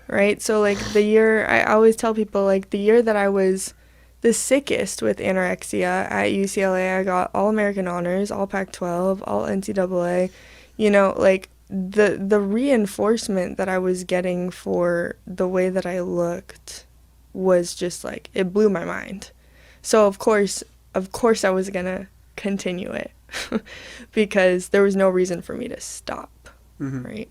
Right. So like the year, I always tell people like the year that I was the sickest with anorexia at UCLA, I got all American honors, all Pac-12, all NCAA, like the reinforcement that I was getting for the way that I looked was just like, it blew my mind. So of course I was gonna continue it because there was no reason for me to stop. Mm-hmm. Right.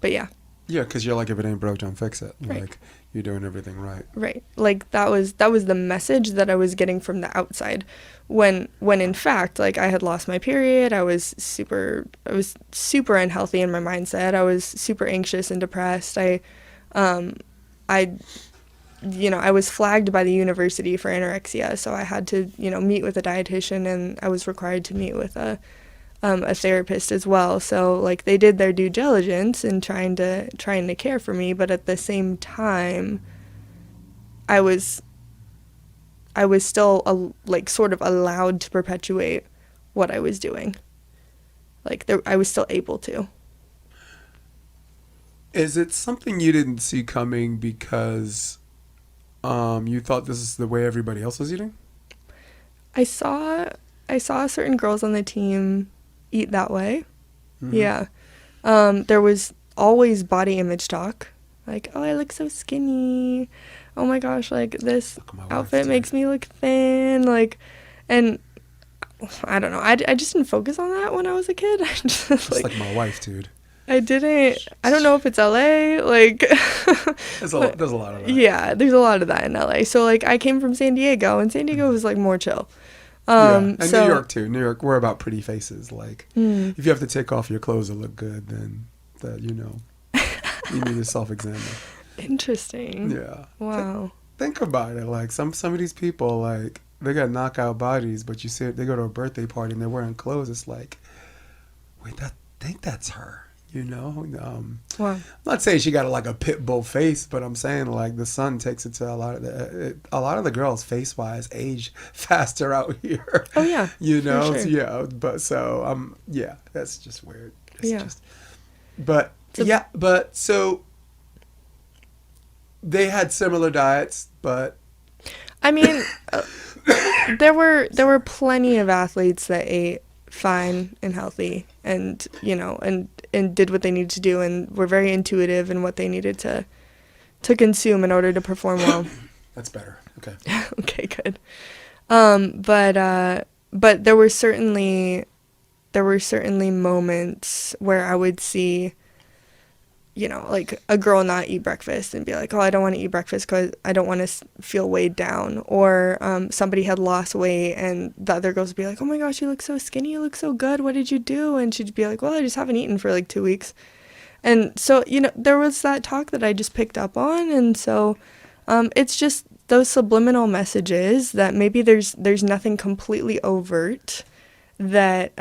But yeah. Yeah, because you're like, if it ain't broke, don't fix it. Right. Like, you're doing everything right. Right. Like, that was the message that I was getting from the outside. When in fact, like, I had lost my period. I was super unhealthy in my mindset. I was super anxious and depressed. I was flagged by the university for anorexia, so I had to, meet with a dietitian, and I was required to meet with a therapist as well. So like they did their due diligence in trying to care for me, but at the same time I was still sort of allowed to perpetuate what I was doing. Like I was still able to. Is it something you didn't see coming because you thought this is the way everybody else was eating? I saw certain girls on the team eat that way. Mm-hmm. Yeah. There was always body image talk. Like, oh, I look so skinny. Oh my gosh, like this outfit makes me look thin. Like, and I don't know. I just didn't focus on that when I was a kid. Just like my wife, dude. I don't know if it's LA. Like, there's a lot of that. Yeah, there's a lot of that in LA. So like, I came from San Diego, and San Diego was like more chill. And New York too. New York, we're about pretty faces. Like, if you have to take off your clothes to look good, then you need to self-examine. Interesting. Yeah. Wow. Think about it. Like some of these people, like they got knockout bodies, but you see they go to a birthday party and they're wearing clothes. It's like, wait, I think that's her. Wow. I'm not saying she got like a pit bull face, but I'm saying like the sun takes it to a lot of the girls face wise age faster out here. Oh yeah. Sure. Yeah. But so yeah, that's just weird. So they had similar diets, but I mean, there were plenty of athletes that ate fine and healthy, and and did what they needed to do, and were very intuitive in what they needed to consume in order to perform well. That's better. Okay. Okay, good. But there were certainly moments where I would see you know, like a girl not eat breakfast and be like, oh, I don't want to eat breakfast because I don't want to feel weighed down. Or somebody had lost weight and the other girls would be like, oh my gosh, you look so skinny, you look so good, what did you do? And she'd be like, well, I just haven't eaten for like 2 weeks. And so, you know, there was that talk that I just picked up on. And so it's just those subliminal messages that maybe there's nothing completely overt that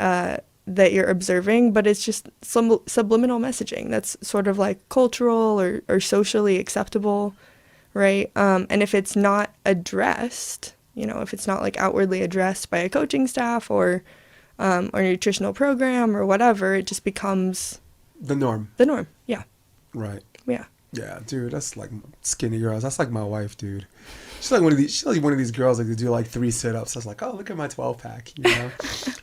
you're observing, but it's just some subliminal messaging that's sort of like cultural or socially acceptable, right? And if it's not addressed, you know, if it's not like outwardly addressed by a coaching staff or nutritional program or whatever, it just becomes The norm. the norm. Yeah. Right. Yeah. Yeah, dude, that's like skinny girls. That's like my wife, dude. She's like one of these girls like to do like 3 sit-ups. I was like, oh, look at my 12-pack, you know.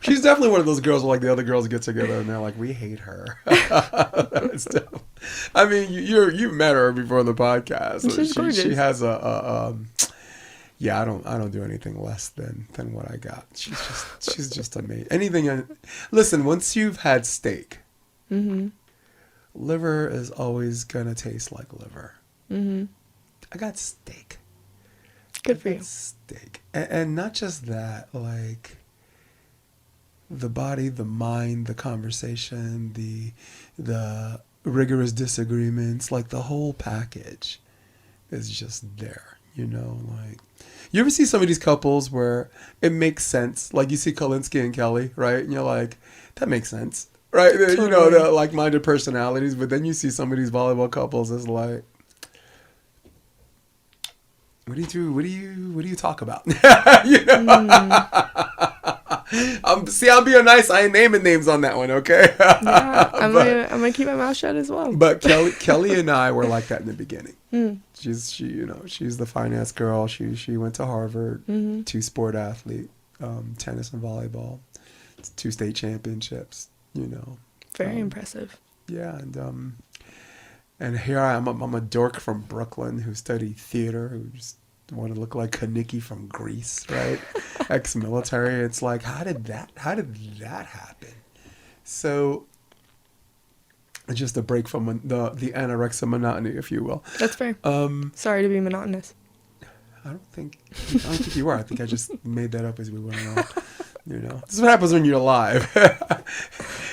She's definitely one of those girls where like the other girls get together and they're like, we hate her. That's dope. I mean, you met her before the podcast. She's gorgeous. She has yeah, I don't do anything less than what I got. She's just amazing. Listen, once you've had steak. Mm-hmm. Liver is always gonna taste like liver. Mm-hmm. I got steak. Good for you. Steak, and not just that. Like the body, the mind, the conversation, the rigorous disagreements. Like the whole package is just there. You know, like you ever see some of these couples where it makes sense. Like you see Kalinsky and Kelly, right? And you're like, that makes sense. Right, Totally. You know, the like-minded personalities, but then you see some of these volleyball couples is like, what do you do? What do you talk about? You know? I'm being nice. I ain't naming names on that one, okay? Yeah, I'm gonna keep my mouth shut as well. But Kelly and I were like that in the beginning. Mm. She's the finance girl. She went to Harvard, Mm-hmm. 2-sport athlete, tennis and volleyball, 2 state championships. You know, Very impressive. yeah, and here I am. I'm a dork from Brooklyn who studied theater, who just want to look like Kaniki from Greece, right? Ex-military. It's like, how did that happen? So, just a break from the anorexia monotony, if you will. That's fair. Sorry to be monotonous. I don't think you are. I think I just made that up as we went along. You know, this is what happens when you're alive.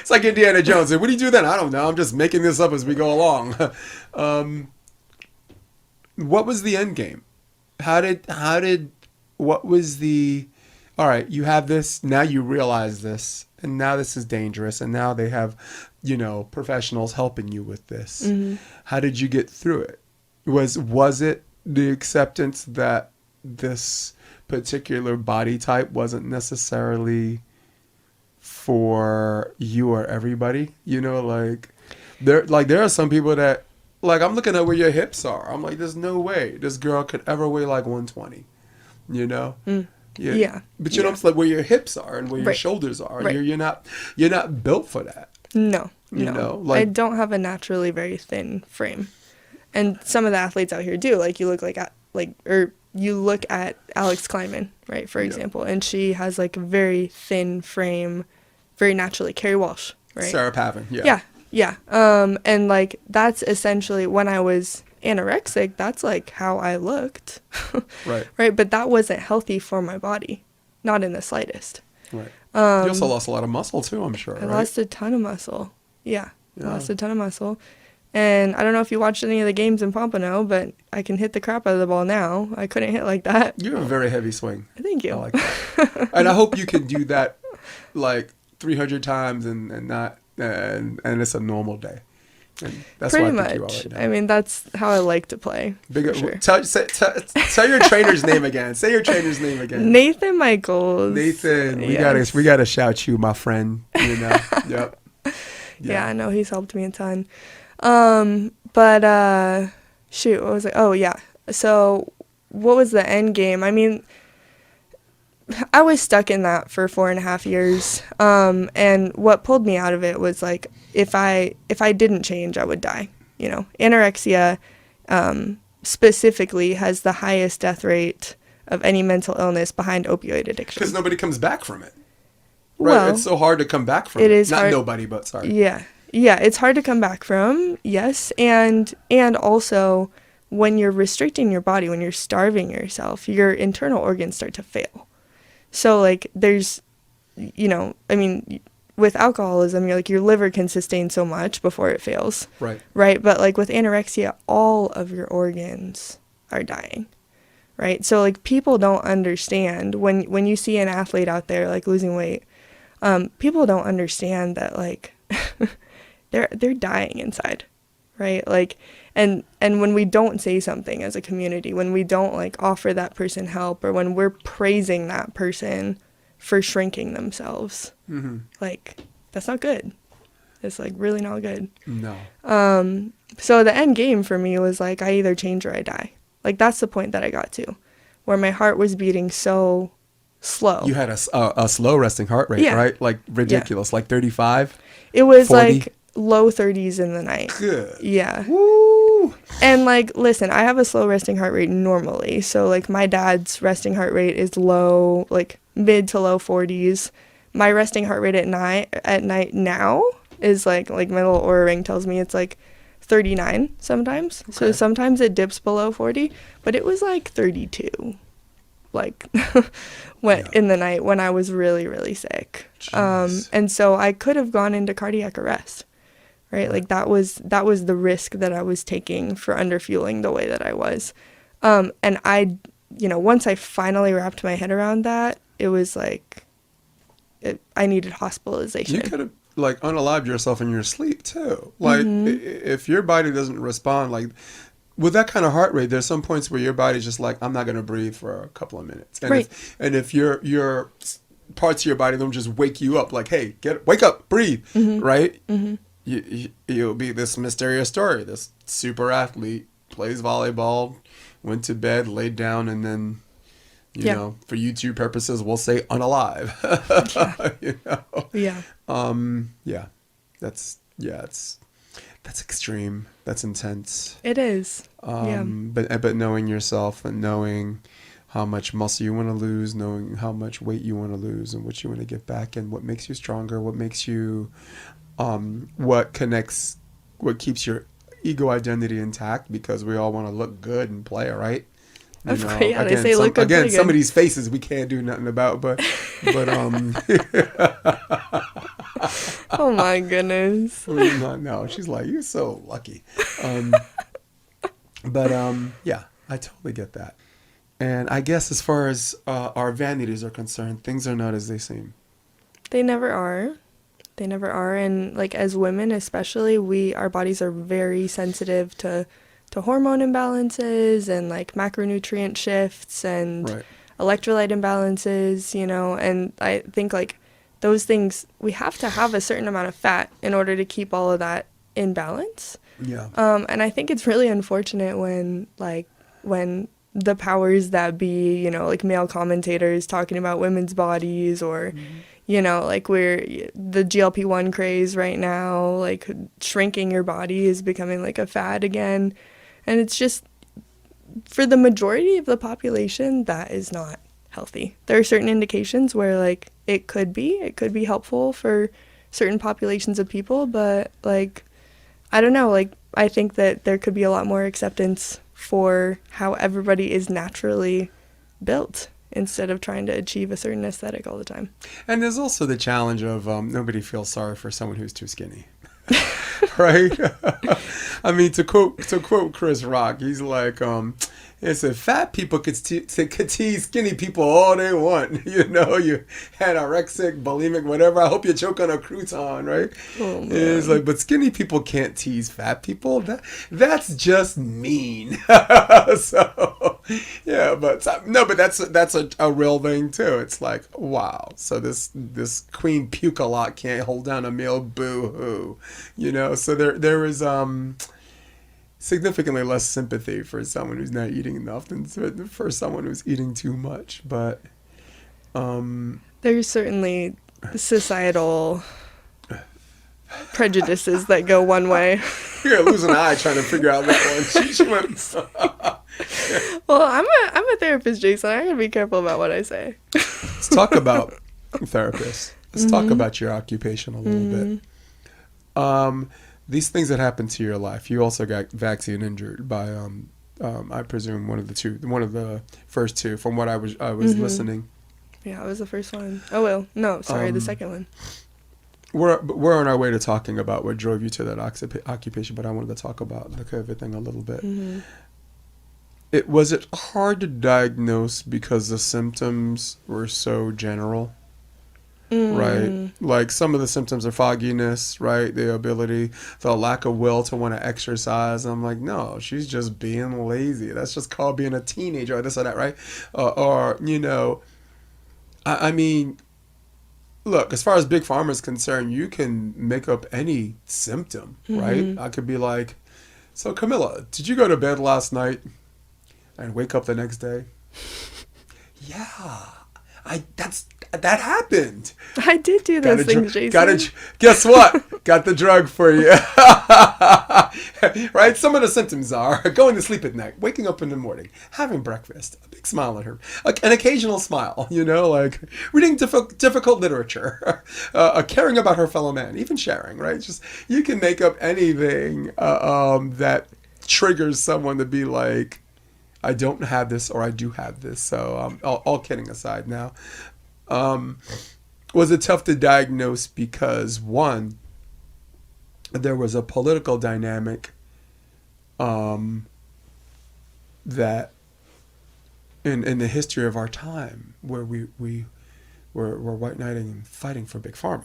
It's like Indiana Jones. What do you do then? I don't know. I'm just making this up as we go along. What was the end game? What was the, all right, you have this, now you realize this, and now this is dangerous, and now they have, you know, professionals helping you with this. Mm-hmm. How did you get through it? Was it the acceptance that this particular body type wasn't necessarily for you or everybody? You know, like there are some people that, like, I'm looking at where your hips are. I'm like, there's no way this girl could ever weigh like 120. You know? Yeah. But you know, it's like where your hips are and where your shoulders are. Right. You're not built for that. No. You know, like, I don't have a naturally very thin frame. And some of the athletes out here do. Like, you look at Alex Kleiman, right, for example, and she has like a very thin frame, very naturally. Carrie Walsh, right? Sarah Pavin, yeah. Yeah. And like that's essentially when I was anorexic, that's like how I looked. Right. Right, but that wasn't healthy for my body, not in the slightest. Right. You also lost a lot of muscle too, I'm sure. I lost a ton of muscle. Yeah. I lost a ton of muscle. And I don't know if you watched any of the games in Pompano, but I can hit the crap out of the ball now. I couldn't hit like that. You have a very heavy swing. Thank you. I like that. And I hope you can do that like 300 times and it's a normal day. And that's Pretty why I think much. you are right now. I mean, that's how I like to play. Sure. Tell your trainer's name again. Say your trainer's name again. Nathan Michaels. Nathan, Yes. we gotta shout you, my friend. You know. Yep. Yeah, I know he's helped me a ton. But shoot, what was it? Oh yeah. So what was the end game? I mean, I was stuck in that for 4.5 years. And what pulled me out of it was like, if I didn't change, I would die. You know, anorexia, specifically has the highest death rate of any mental illness behind opioid addiction. Because nobody comes back from it. Right. Well, it's so hard to come back from it. It is Not hard. nobody, but sorry. Yeah. Yeah, it's hard to come back from. Yes, and also when you're restricting your body, when you're starving yourself, your internal organs start to fail. So like there's, I mean, with alcoholism, you're like your liver can sustain so much before it fails. Right. Right, but like with anorexia, all of your organs are dying. Right? So like people don't understand when you see an athlete out there like losing weight, people don't understand that like they're dying inside, right? Like and when we don't say something as a community, when we don't like offer that person help, or when we're praising that person for shrinking themselves, like that's not good. It's like really not good. No. So the end game for me was like I either change or I die. Like that's the point that I got to, where my heart was beating so slow. You had a slow resting heart rate, Yeah. right? Like ridiculous, like 35. It was 40? like low 30s in the night. Good. Yeah. Woo. And like, listen, I have a slow resting heart rate normally. So like my dad's resting heart rate is low, like mid to low 40s. My resting heart rate at night now is like my little Oura ring tells me it's like 39 sometimes. Okay. So sometimes it dips below 40, but it was like 32. Like in the night when I was really, really sick. Jeez. And so I could have gone into cardiac arrest. Right? Like that was the risk that I was taking for underfueling the way that I was. And I, once I finally wrapped my head around that, it was like, I needed hospitalization. You could have like unalived yourself in your sleep too. Like if your body doesn't respond, like with that kind of heart rate, there's some points where your body's just like, I'm not going to breathe for a couple of minutes. And Right. if your parts of your body don't just wake you up, like, hey, wake up, breathe, right? You'll be this mysterious story. This super athlete plays volleyball, went to bed, laid down, and then, you know, for YouTube purposes, we'll say unalive. Yeah. That's extreme. That's intense. It is. But knowing yourself and knowing how much muscle you want to lose, knowing how much weight you want to lose, and what you want to get back, and what makes you stronger, what makes you what keeps your ego identity intact, because we all want to look good and play, right? They say look good. Again, some of these faces we can't do nothing about, but Oh my goodness. no, she's like, you're so lucky. Yeah, I totally get that. And I guess as far as our vanities are concerned, things are not as they seem. They never are. And like as women especially, our bodies are very sensitive to hormone imbalances and like macronutrient shifts and electrolyte imbalances, and I think like those things, we have to have a certain amount of fat in order to keep all of that in balance. Yeah. And I think it's really unfortunate when the powers that be, like male commentators talking about women's bodies, or like we're the GLP-1 craze right now, like shrinking your body is becoming like a fad again. And it's just, for the majority of the population, that is not healthy. There are certain indications where like it could be helpful for certain populations of people, but like, I don't know, like I think that there could be a lot more acceptance for how everybody is naturally built, instead of trying to achieve a certain aesthetic all the time. And there's also the challenge of nobody feels sorry for someone who's too skinny. Right? I mean, to quote Chris Rock, he's like, he said, fat people could tease skinny people all they want. You anorexic, bulimic, whatever. I hope you choke on a crouton, right? Oh, man. It's like, but skinny people can't tease fat people. That's just mean. So, yeah, but that's a real thing too. It's like, wow. So this Queen Puke-a-Lot can't hold down a meal. Boo hoo. So there is significantly less sympathy for someone who's not eating enough than for someone who's eating too much. But there's certainly societal prejudices that go one way. You're losing an eye trying to figure out that one. She went. Well, I'm a therapist, Jason. I gotta be careful about what I say. Let's talk about therapists. Let's talk about your occupation a little bit. These things that happen to your life, you also got vaccine injured by, I presume one of the first two, from what I was listening. Yeah, it was the first one. Oh, well, no, sorry, the second one. We're on our way to talking about what drove you to that occupation, but I wanted to talk about the COVID thing a little bit. Was it hard to diagnose because the symptoms were so general? Right? Like some of the symptoms are fogginess, right? The lack of will to want to exercise. I'm like, no, she's just being lazy. That's just called being a teenager or this or that, right? I mean, look, as far as Big Pharma is concerned, you can make up any symptom, right? I could be like, so Kamila, did you go to bed last night and wake up the next day? Yeah, that happened. I did do those things, Jason. Guess what? Got the drug for you. Right? Some of the symptoms are going to sleep at night, waking up in the morning, having breakfast, a big smile on her, an occasional smile, like reading difficult literature, caring about her fellow man, even sharing, right? Just, you can make up anything that triggers someone to be like, I don't have this, or I do have this. So all kidding aside now, was it tough to diagnose because, one, there was a political dynamic that in the history of our time where we were white knighting and fighting for Big Pharma.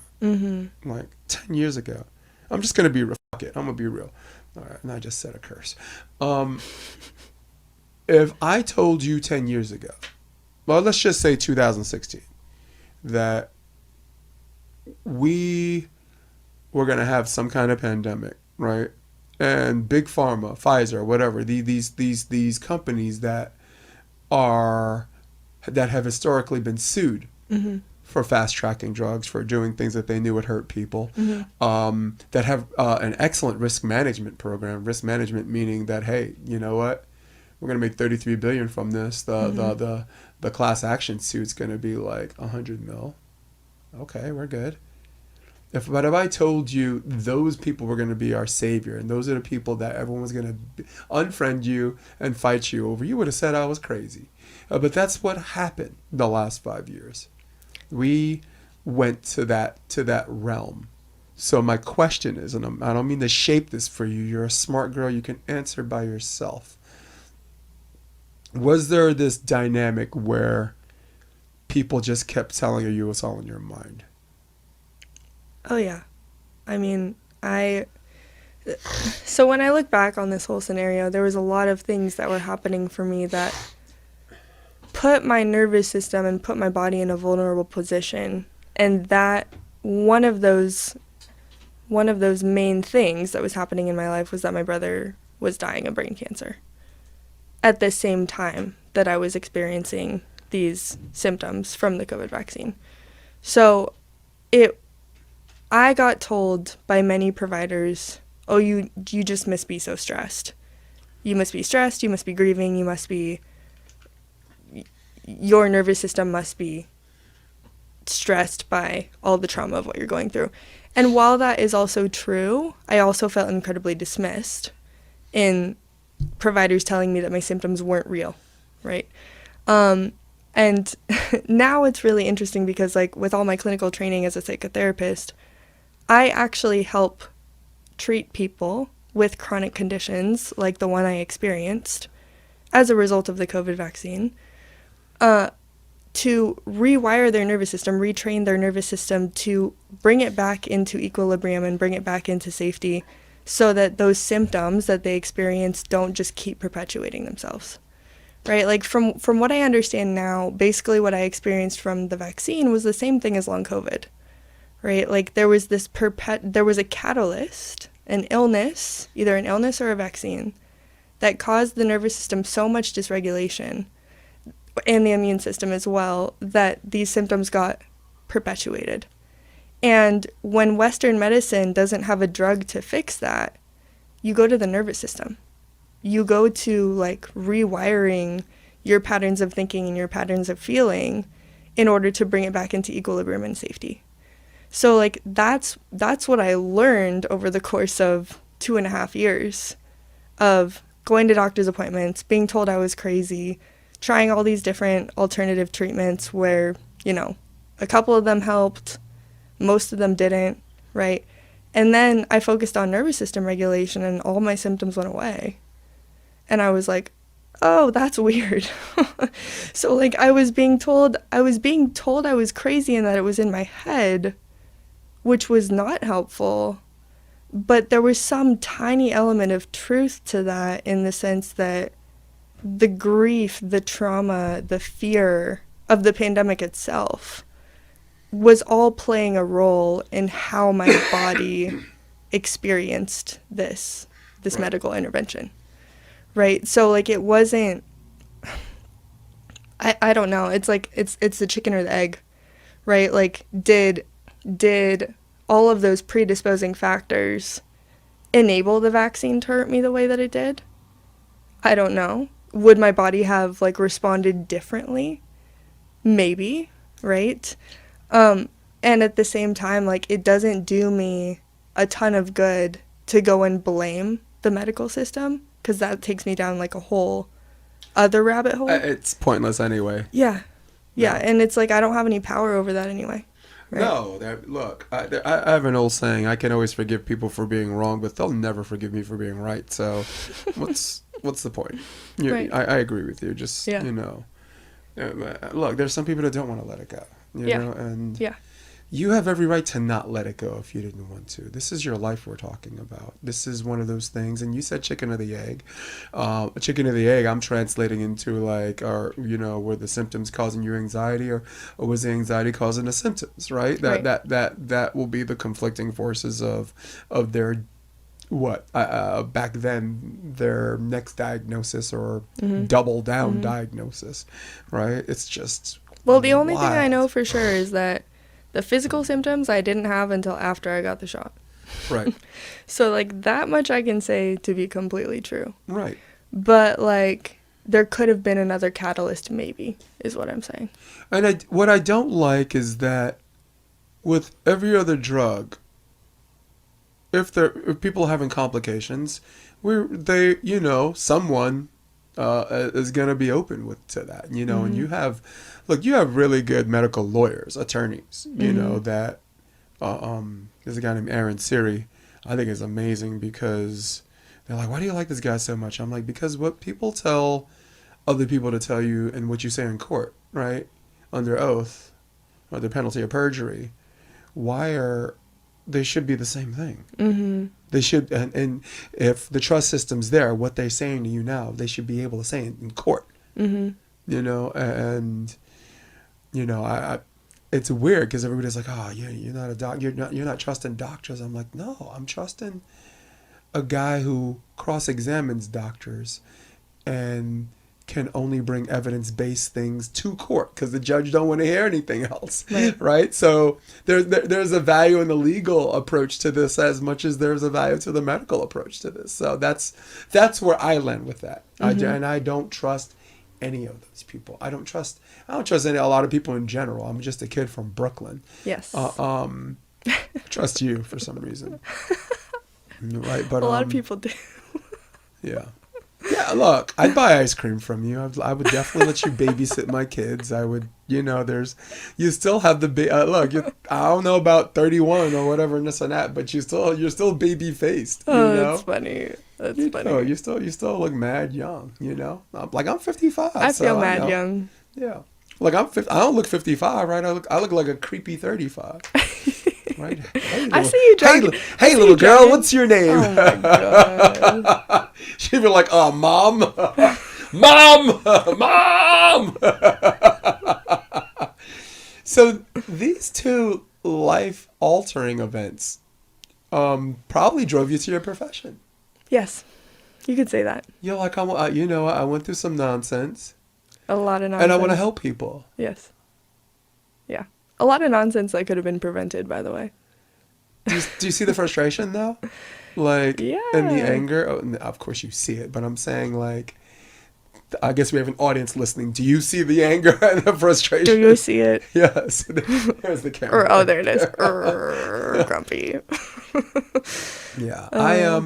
Like 10 years ago. I'm just going to be real. Fuck it. I'm going to be real. All right. And I just said a curse. If I told you 10 years ago, well, let's just say 2016, that we were going to have some kind of pandemic, right? And Big Pharma, Pfizer, whatever, these companies that have historically been sued for fast tracking drugs, for doing things that they knew would hurt people, that have an excellent risk management program. Risk management meaning that, hey, you know what? We're going to make $33 billion from this. The class action suit's going to be like $100 million. Okay, we're good. But if I told you those people were going to be our savior, and those are the people that everyone was going to unfriend you and fight you over, you would have said I was crazy. But that's what happened the last 5 years. We went to that realm. So my question is, and I don't mean to shape this for you, you're a smart girl, you can answer by yourself. Was there this dynamic where people just kept telling you what's all in your mind? Oh, yeah. I mean, so when I look back on this whole scenario, there was a lot of things that were happening for me that put my nervous system and put my body in a vulnerable position. And that one of those main things that was happening in my life was that my brother was dying of brain cancer at the same time that I was experiencing these symptoms from the COVID vaccine. So I got told by many providers, oh, you just must be so stressed. You must be stressed, you must be grieving, your nervous system must be stressed by all the trauma of what you're going through. And while that is also true, I also felt incredibly dismissed in providers telling me that my symptoms weren't real, right? And now it's really interesting because, like, with all my clinical training as a psychotherapist, I actually help treat people with chronic conditions like the one I experienced as a result of the COVID vaccine, to rewire their nervous system, retrain their nervous system to bring it back into equilibrium and bring it back into safety so that those symptoms that they experience don't just keep perpetuating themselves, right? Like from what I understand now, basically what I experienced from the vaccine was the same thing as long COVID, right? Like there was there was a catalyst, an illness, either an illness or a vaccine, that caused the nervous system so much dysregulation, and the immune system as well, that these symptoms got perpetuated. And when Western medicine doesn't have a drug to fix that, you go to the nervous system. You go to like rewiring your patterns of thinking and your patterns of feeling in order to bring it back into equilibrium and safety. So like that's what I learned over the course of 2.5 years of going to doctor's appointments, being told I was crazy, trying all these different alternative treatments where, a couple of them helped, most of them didn't, right? And then I focused on nervous system regulation and all my symptoms went away. And I was like, oh, that's weird. So like I was being told I was crazy and that it was in my head, which was not helpful. But there was some tiny element of truth to that in the sense that the grief, the trauma, the fear of the pandemic itself was all playing a role in how my body experienced this Right. medical intervention. Right? So like it wasn't I don't know. It's like it's the chicken or the egg. Right? Like did all of those predisposing factors enable the vaccine to hurt me the way that it did? I don't know. Would my body have like responded differently? Maybe, right? And at the same time, like it doesn't do me a ton of good to go and blame the medical system, because that takes me down like a whole other rabbit hole. It's pointless anyway. Yeah. No. And it's like I don't have any power over that anyway. Right? No, look, I have an old saying, I can always forgive people for being wrong, but they'll never forgive me for being right. So what's the point? Right. I agree with you. Just, Yeah. look, there's some people that don't want to let it go, you know, and Yeah. you have every right to not let it go if you didn't want to. This is your life we're talking about. This is one of those things. And you said chicken or the egg. Chicken or the egg, I'm translating into like, were the symptoms causing you anxiety or was the anxiety causing the symptoms, right? That will be the conflicting forces of their, back then, their next diagnosis or double down diagnosis, right? It's just Well, the only thing I wild. know for sure is that the physical symptoms I didn't have until after I got the shot. Right. So, like, that much I can say to be completely true. Right. But, like, there could have been another catalyst, maybe, is what I'm saying. And what I don't like is that with every other drug, if people are having complications, someone is going to be open to that, and you have really good medical lawyers, attorneys, that there's a guy named Aaron Siri, I think is amazing, because they're like, why do you like this guy so much? I'm like, because what people tell other people to tell you and what you say in court, right, under oath, under penalty of perjury, they should be the same thing. Mm-hmm. They should, and if the trust system's there, what they're saying to you now, they should be able to say it in court. Mm-hmm. It's weird because everybody's like, oh, you're not a doc, you're not trusting doctors. I'm like, no, I'm trusting a guy who cross-examines doctors and can only bring evidence-based things to court because the judge don't want to hear anything else, right? So there's a value in the legal approach to this as much as there's a value to the medical approach to this. So that's where I land with that. And I don't trust any of those people. I don't trust a lot of people in general. I'm just a kid from Brooklyn. Yes. I trust you for some reason. Right, but a lot of people do. Yeah. Yeah, look, I'd buy ice cream from you. I would definitely let you babysit my kids. I would, you still have the, look, I don't know about 31 or whatever and this and that, but you're still baby faced, That's funny. That's funny. You still look mad young, I'm 55. I feel mad young. Yeah. Look, I don't look 55, right? I look like a creepy 35. Right? Hey, I see you jogging. Hey, little girl, what's your name? Oh my god. She'd be like, Mom. Mom. So these two life-altering events probably drove you to your profession. Yes, you could say that. You're like, I went through some nonsense. A lot of nonsense. And I want to help people. Yes. Yeah. A lot of nonsense that could have been prevented, by the way. Do you see the frustration, though? Like, Yeah. and the anger? Oh, of course you see it, but I'm saying, like, I guess we have an audience listening. Do you see the anger and the frustration? Do you see it? Yes. There's the camera. Oh, there it is. Grumpy. Yeah.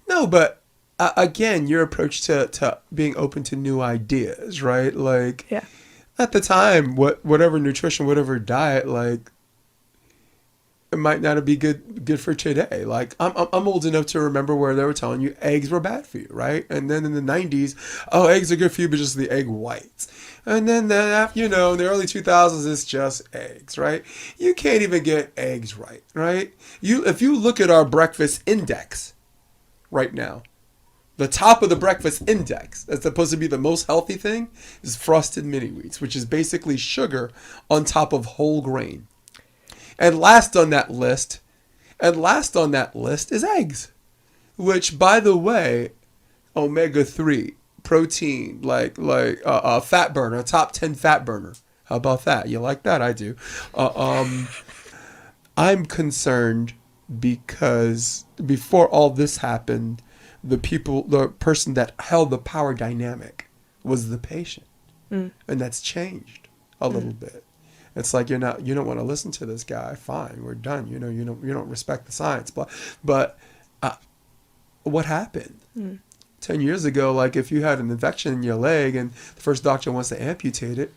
No, but again, your approach to being open to new ideas, right? Like, Yeah. at the time, whatever nutrition, whatever diet, like, it might not be good for today. Like, I'm old enough to remember where they were telling you eggs were bad for you, right? And then in the 90s, oh, eggs are good for you, but just the egg whites. And then after, in the early 2000s, it's just eggs, right? You can't even get eggs right? If you look at our breakfast index right now, the top of the breakfast index, that's supposed to be the most healthy thing, is frosted mini wheats, which is basically sugar on top of whole grain. And last on that list is eggs, which, by the way, omega-3, protein, like fat burner, top 10 fat burner. How about that? You like that? I do. I'm concerned because before all this happened, the person that held the power dynamic was the patient, and that's changed a little bit. It's like you don't want to listen to this guy. Fine, we're done. You don't respect the science. But what happened? 10 years ago, like if you had an infection in your leg and the first doctor wants to amputate it,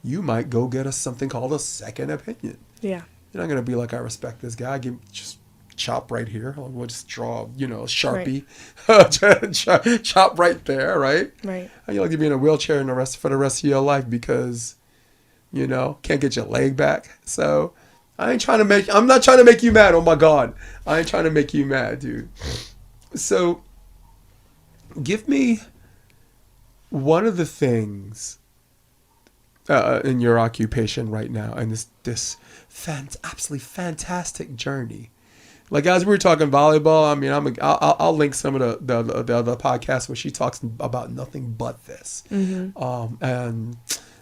you might go get something called a second opinion. Yeah. You're not gonna be like, I respect this guy. Just chop right here. We'll just draw, Sharpie, right. Chop right there, right? Right. And you like to be in a wheelchair for the rest of your life because can't get your leg back. So I'm not trying to make you mad. Oh my God. I ain't trying to make you mad, dude. So give me one of the things in your occupation right now and this absolutely fantastic journey. Like, as we were talking volleyball, I mean, I'll link some of the other podcasts where she talks about nothing but this. Mm-hmm. And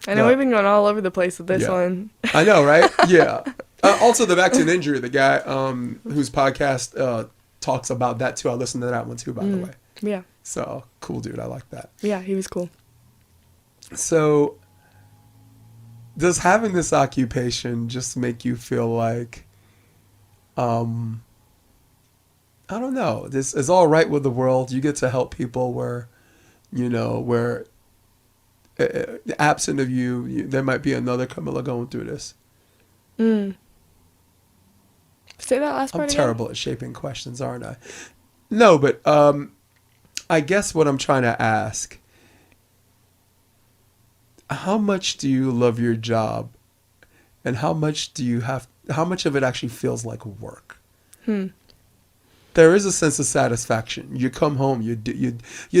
I know we've been going all over the place with this one. I know, right? Yeah. Also, the back to an injury, the guy whose podcast talks about that too. I listened to that one too, by the way. Yeah. So, cool dude. I like that. Yeah, he was cool. So, does having this occupation just make you feel like, I don't know, this is all right with the world? You get to help people where absent of you, there might be another Kamila going through this. Say that last part I'm again. terrible at shaping questions, aren't I? No, but I guess what I'm trying to ask, how much do you love your job, and how much of it actually feels like work? There is a sense of satisfaction. You come home, you're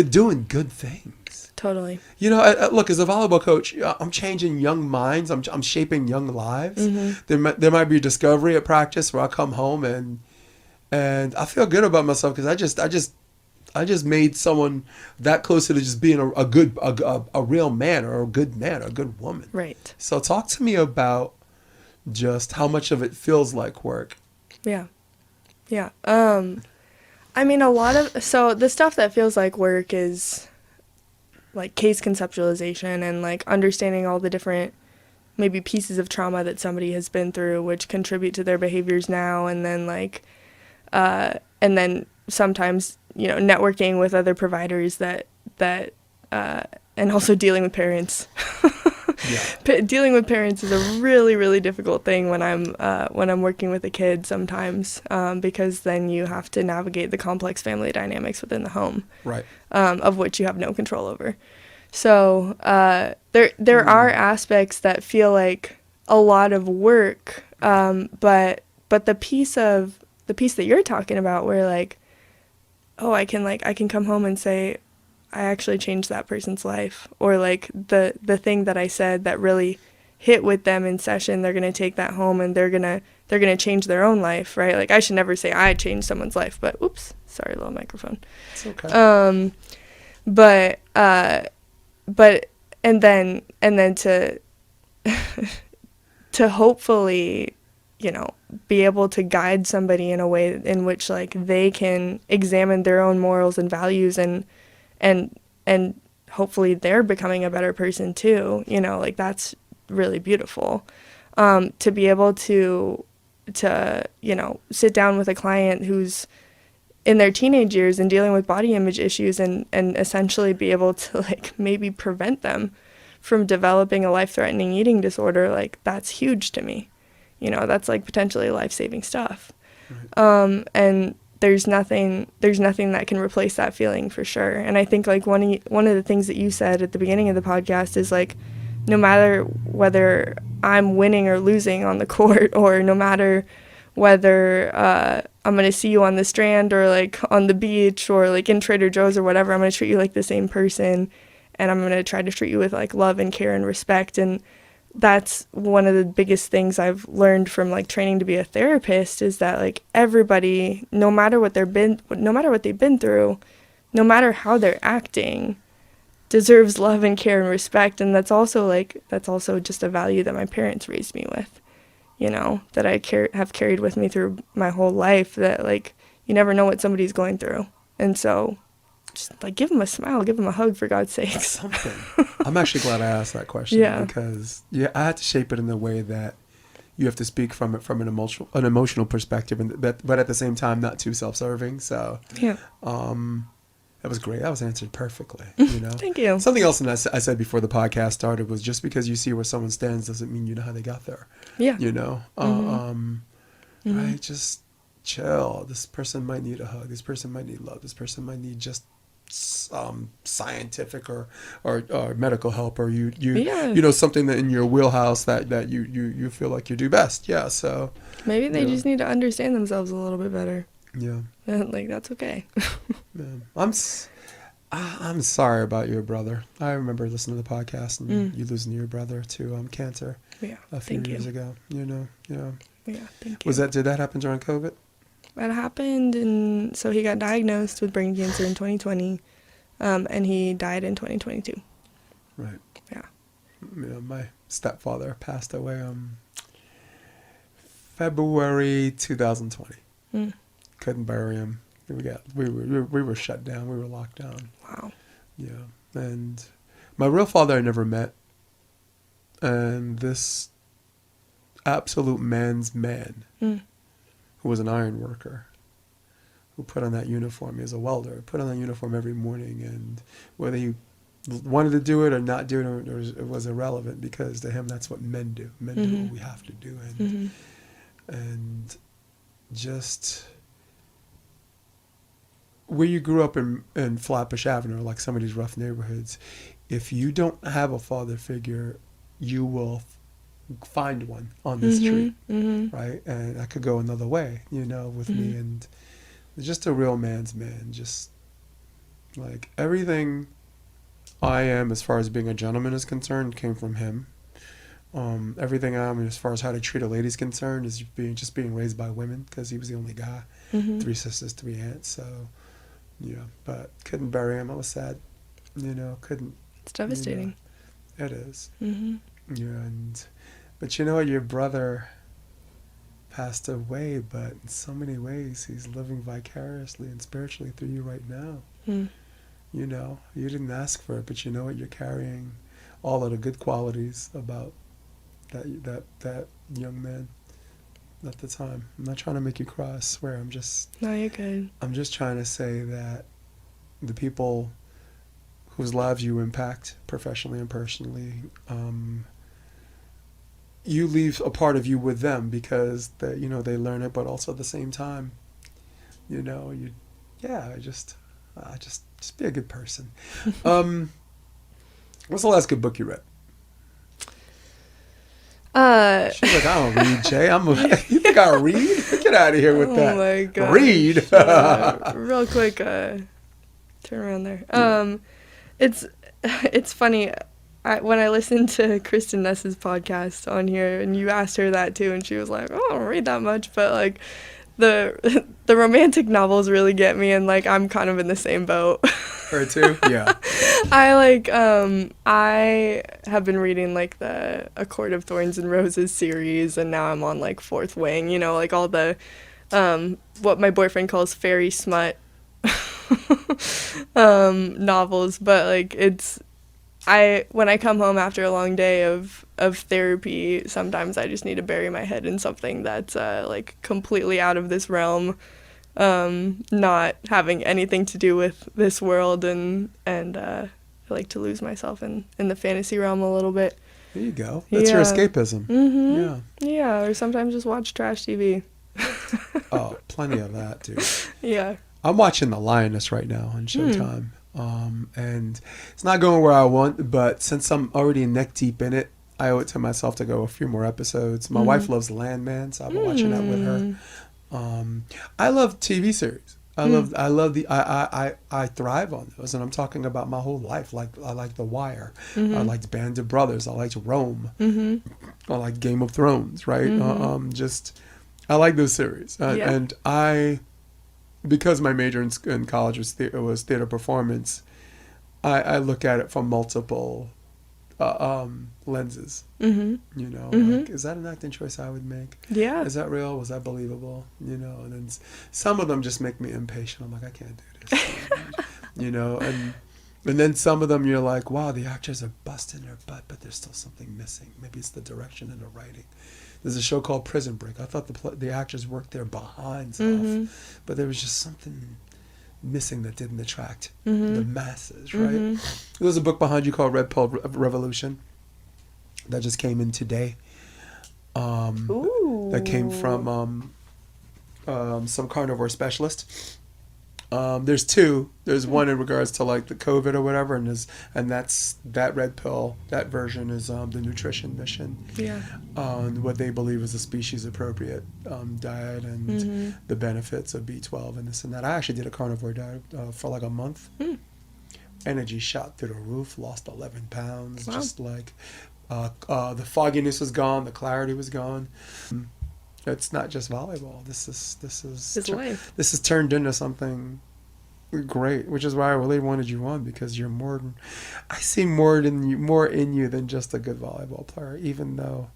doing good things. Totally. Look, as a volleyball coach, I'm changing young minds. I'm shaping young lives. Mm-hmm. There might be a discovery at practice where I come home and I feel good about myself because I just made someone that closer to just being a real man or a good man or a good woman. Right. So talk to me about just how much of it feels like work. Yeah. Yeah. I mean, so the stuff that feels like work is like case conceptualization and like understanding all the different maybe pieces of trauma that somebody has been through, which contribute to their behaviors now. And then sometimes, networking with other providers that and also dealing with parents. Yeah. Dealing with parents is a really, really difficult thing when I'm working with a kid sometimes, because then you have to navigate the complex family dynamics within the home, right? Of which you have no control over. So there are aspects that feel like a lot of work, but the piece that you're talking about, where like, oh, I can come home and say, I actually changed that person's life, or like the thing that I said that really hit with them in session, they're gonna take that home and they're gonna change their own life, right? Like I should never say I changed someone's life, but oops, sorry, little microphone. It's okay. But and then to to hopefully, be able to guide somebody in a way in which like they can examine their own morals and values and hopefully they're becoming a better person too, you know, like that's really beautiful. To be able to, you know, sit down with a client who's in their teenage years and dealing with body image issues and essentially be able to like maybe prevent them from developing a life-threatening eating disorder, like that's huge to me. You know, that's like potentially life-saving stuff. Right. And there's nothing that can replace that feeling for sure. And I think like one of the things that you said at the beginning of the podcast is like, no matter whether I'm winning or losing on the court, or no matter whether I'm going to see you on the Strand or like on the beach or like in Trader Joe's or whatever, I'm going to treat you like the same person, and I'm going to try to treat you with like love and care and respect. And that's one of the biggest things I've learned from like training to be a therapist, is that like everybody, no matter what they've been through, no matter how they're acting, deserves love and care and respect. And that's also just a value that my parents raised me with, you know, that I have carried with me through my whole life, that like you never know what somebody's going through. And so just like give them a smile, give them a hug, for God's sakes. Something. I'm actually glad I asked that question, because I had to shape it in a way that you have to speak from it from an emotional perspective, but at the same time not too self-serving. So that was great. That was answered perfectly. You know. Thank you. Something else that I said before the podcast started was, just because you see where someone stands doesn't mean you know how they got there. Yeah. You know. Right. Just chill. This person might need a hug. This person might need love. This person might need just scientific or medical help, or you know, something that in your wheelhouse that you feel like you do best. Yeah. So maybe they just need to understand themselves a little bit better. Yeah. Like that's okay. Man, I'm sorry about your brother. I remember listening to the podcast and you losing your brother to cancer. Yeah. A few years ago. You know. Yeah. Yeah. Thank you. Did that happen during COVID? That happened, and so he got diagnosed with brain cancer in 2020, and he died in 2022. Right. Yeah. Yeah, my stepfather passed away February 2020. Couldn't bury him. We were shut down. We were locked down. Wow. Yeah, and my real father I never met, and this absolute man's man. Who was an iron worker, who put on that uniform. He was a welder, put on that uniform every morning, and whether he wanted to do it or not do it, it was irrelevant, because to him that's what men do. Men do what we have to do, and just where you grew up in Flatbush Avenue, like some of these rough neighborhoods, if you don't have a father figure, you will find one on the street, right? And I could go another way, you know, with me, and just a real man's man. Just like everything I am as far as being a gentleman is concerned came from him. Everything I am as far as how to treat a lady is concerned is being raised by women, because he was the only guy. 3 sisters, 3 aunts. So yeah, but couldn't bury him. I was sad, you know. Couldn't. It's devastating. You know, it is. Yeah, but you know what? Your brother passed away, but in so many ways, he's living vicariously and spiritually through you right now. You know, you didn't ask for it, but you know what? You're carrying all of the good qualities about that young man at the time. I'm not trying to make you cry, I swear. No, you're good. I'm just trying to say that the people whose lives you impact professionally and personally, you leave a part of you with them, because they learn it, but also at the same time, you know, just be a good person. What's the last good book you read? She's like, I don't read, Jay. You think I read? Get out of here with that. Oh my God. Read. Real quick, turn around there. It's funny. When I listened to Kristen Ness's podcast on here, and you asked her that too, and she was like, "Oh, I don't read that much," but like the romantic novels really get me, and like I'm kind of in the same boat. Her too? Yeah. I have been reading like the A Court of Thorns and Roses series, and now I'm on like Fourth Wing, you know, like all the what my boyfriend calls fairy smut. novels, but like when I come home after a long day of therapy, sometimes I just need to bury my head in something that's like completely out of this realm, not having anything to do with this world, and I like to lose myself in the fantasy realm a little bit. There you go. That's your escapism. Mm-hmm. Yeah, or sometimes just watch trash TV. Oh, plenty of that, dude. Yeah. I'm watching The Lioness right now on Showtime. And it's not going where I want, but since I'm already neck deep in it, I owe it to myself to go a few more episodes. My wife loves Landman, so I've been watching that with her. I love TV series. I thrive on those, and I'm talking about my whole life. Like I like The Wire, I liked Band of Brothers, I liked Rome, I like Game of Thrones, right? I like those series, and because my major in college was theater performance, I look at it from multiple lenses. Like, is that an acting choice I would make? Yeah. Is that real? Was that believable? And then some of them just make me impatient. I'm like, I can't do this. And then some of them you're like, wow, the actors are busting their butt, but there's still something missing. Maybe it's the direction and the writing. There's a show called Prison Break. I thought the actors worked their behinds off, but there was just something missing that didn't attract the masses, right? There's a book behind you called Red Pill Revolution that just came in today. That came from some carnivore specialist. There's two. There's one in regards to like the COVID or whatever, and that's that red pill. That version is the nutrition mission. Yeah. What they believe is a species appropriate diet and the benefits of B12 and this and that. I actually did a carnivore diet for like a month. Energy shot through the roof. Lost 11 pounds. Wow. Just like the fogginess was gone. The clarity was gone. It's not just volleyball. This is life. This has turned into something great, which is why I really wanted you on, because you're more than, I see more in you than just a good volleyball player. Even though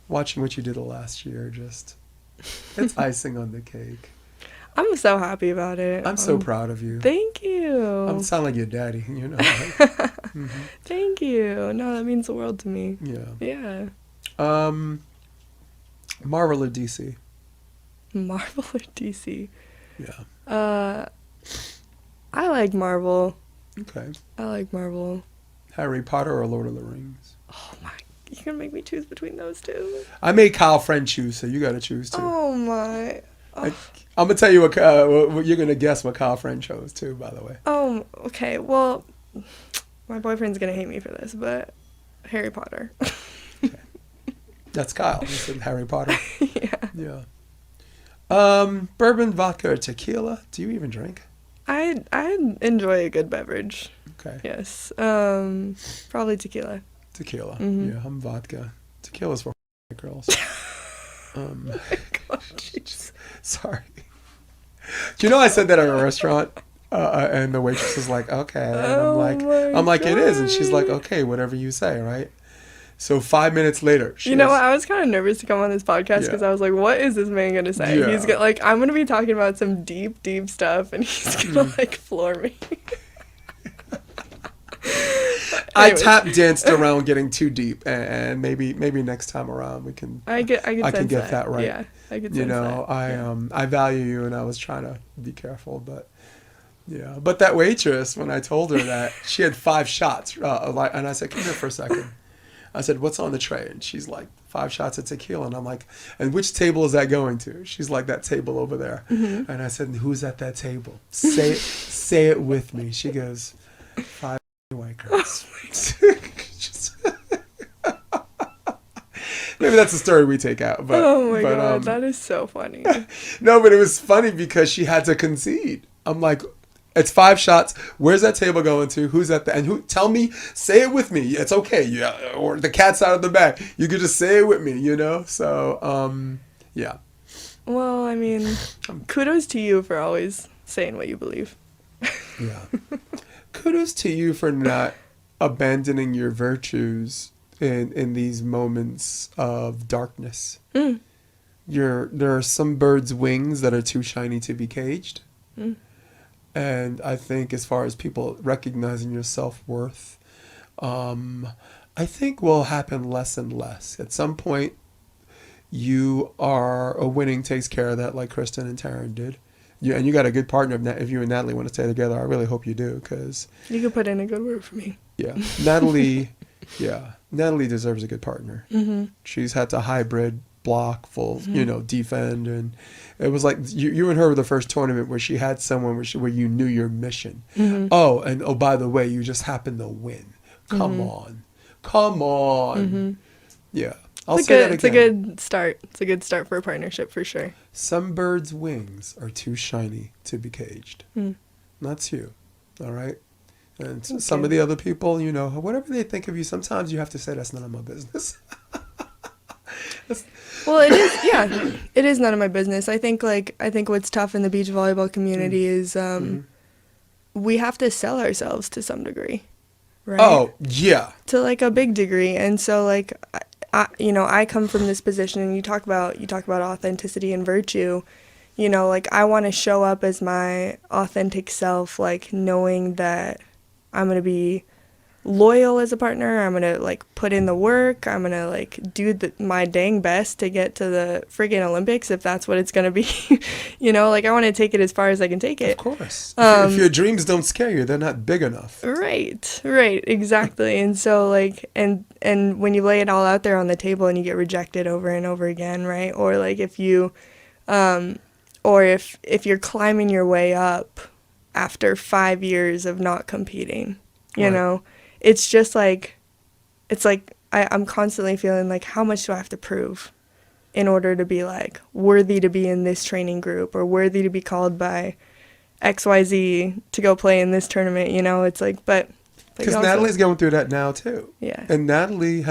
watching what you did the last year, just it's icing on the cake. I'm so happy about it. I'm so proud of you. Thank you. I'm sound like your daddy, Thank you. No, that means the world to me. Yeah. Marvel or DC? Marvel or DC? Yeah. I like Marvel. Okay. I like Marvel. Harry Potter or Lord of the Rings? Oh my! You're gonna make me choose between those two. I made Kyle Friend choose, so you got to choose too. Oh my! Oh. I'm gonna tell you what you're gonna guess what Kyle Friend chose too. By the way. Oh, okay. Well, my boyfriend's gonna hate me for this, but Harry Potter. Okay. That's Kyle. He said Harry Potter. Yeah. Bourbon, vodka, or tequila? Do you even drink? I enjoy a good beverage. Okay. Yes. Probably tequila. Tequila. Yeah, I'm vodka. Tequila's for girls. Oh my God, Sorry. Do you know I said that at a restaurant, and the waitress was like, "Okay," and I'm like, "It is," and she's like, "Okay, whatever you say, right?" So 5 minutes later, you know what? I was kind of nervous to come on this podcast because I was like, "What is this man gonna say?" Yeah. He's I'm gonna be talking about some deep, deep stuff, and he's gonna like floor me. I tap danced around getting too deep, and maybe next time around we can. I can get that right. Yeah, I could. Sense that. I value you, and I was trying to be careful, but. Yeah, but that waitress, when I told her that, she had 5 shots, and I said, "Come here for a second." I said, "What's on the tray?" And she's like, 5 shots of tequila. And I'm like, "And which table is that going to?" She's like, "That table over there." And I said, "Who's at that table? Say it with me." She goes, 5 white girls. Maybe that's a story we take out. But, oh my God, that is so funny. No, but it was funny because she had to concede. I'm like, it's 5 shots. Where's that table going to? Who's at the and who? Tell me. Say it with me. It's okay. Yeah. Or the cat's out of the bag. You could just say it with me. So yeah. Well, I mean, kudos to you for always saying what you believe. Yeah. Kudos to you for not abandoning your virtues in these moments of darkness. There are some birds' wings that are too shiny to be caged. And I think as far as people recognizing your self-worth, I think will happen less and less. At some point, you are a winning takes care of that, like Kristen and Taryn did. And you got a good partner. If you and Natalie want to stay together, I really hope you do, because you could put in a good word for me. Yeah, Natalie deserves a good partner. Mm-hmm. She's had to hybrid block, full, defend, and it was like you and her were the first tournament where she had someone where you knew your mission. Mm-hmm. Oh, by the way, you just happened to win. Come on. Mm-hmm. Yeah. I'll say that again. It's a good start. It's a good start for a partnership for sure. Some birds' wings are too shiny to be caged. That's you. All right? And some of the other people, whatever they think of you, sometimes you have to say, that's none of my business. Well, it is, yeah. It is none of my business. I think what's tough in the beach volleyball community is we have to sell ourselves to some degree. Right? Oh, yeah. To like a big degree. And so like I come from this position, and you talk about authenticity and virtue. Like I want to show up as my authentic self, like knowing that I'm going to be loyal as a partner. I'm going to like put in the work. I'm going to like do my dang best to get to the friggin' Olympics, if that's what it's going to be. Like I want to take it as far as I can take it. Of course. If your dreams don't scare you, they're not big enough. Right, exactly. And so like, and when you lay it all out there on the table and you get rejected over and over again, right? Or like if you, or if you're climbing your way up after 5 years of not competing, you know, it's just like, I'm constantly feeling like, how much do I have to prove in order to be like worthy to be in this training group, or worthy to be called by XYZ to go play in this tournament, it's like, but because Natalie's going through that now too. Yeah. And Natalie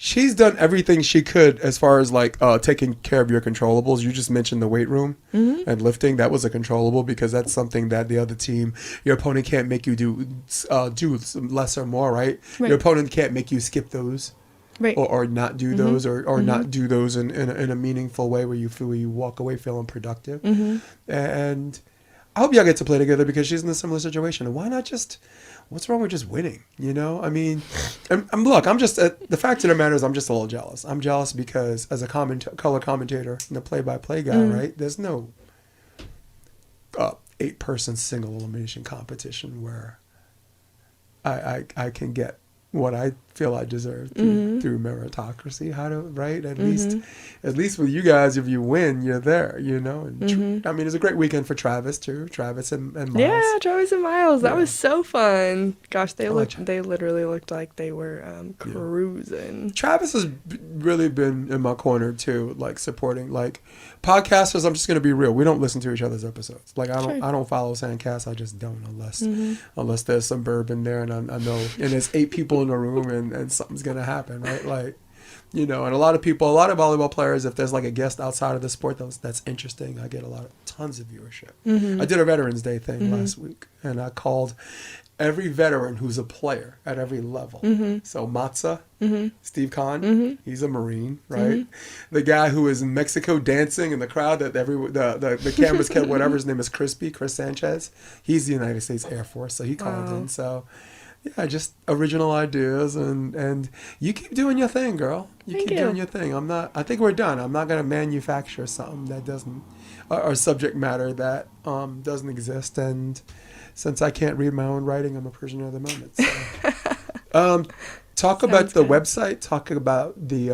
she's done everything she could as far as like taking care of your controllables. You just mentioned the weight room and lifting. That was a controllable, because that's something that the other team, your opponent can't make you do less or more, right? Your opponent can't make you skip those, right? Or not do those, or not do those in a meaningful way where you walk away feeling productive. And I hope y'all get to play together, because she's in a similar situation. And why not just... What's wrong with just winning? I mean, look, I'm just, the fact of the matter is I'm just a little jealous. I'm jealous because as a color commentator and a play-by-play guy, right, there's no 8-person single elimination competition where I can get what I feel I deserve through meritocracy. Right? At least with you guys, if you win, you're there, And I mean, it's a great weekend for Travis too. Travis and Miles. Yeah, Travis and Miles. That was so fun. Gosh, they literally looked like they were cruising. Yeah. Travis has really been in my corner too, like supporting like podcasters. I'm just gonna be real. We don't listen to each other's episodes. Like I don't follow Sandcast. I just don't unless there's some bourbon there, and I know, and there's 8 people in the room, and something's gonna happen, right? Like, and a lot of volleyball players, if there's like a guest outside of the sport that's interesting, I get tons of viewership. I did a Veterans Day thing last week, and I called every veteran who's a player at every level. So Matza, Steve Kahn, he's a Marine, right? The guy who is in Mexico dancing in the crowd that the cameras kept, whatever his name is, Chris Sanchez, he's the United States Air Force, so he called in. So yeah, just original ideas, and you keep doing your thing, girl. You keep doing your thing. I think we're done. I'm not going to manufacture something that doesn't, or subject matter that doesn't exist. And since I can't read my own writing, I'm a prisoner of the moment. So. Talk about the website. Talk about the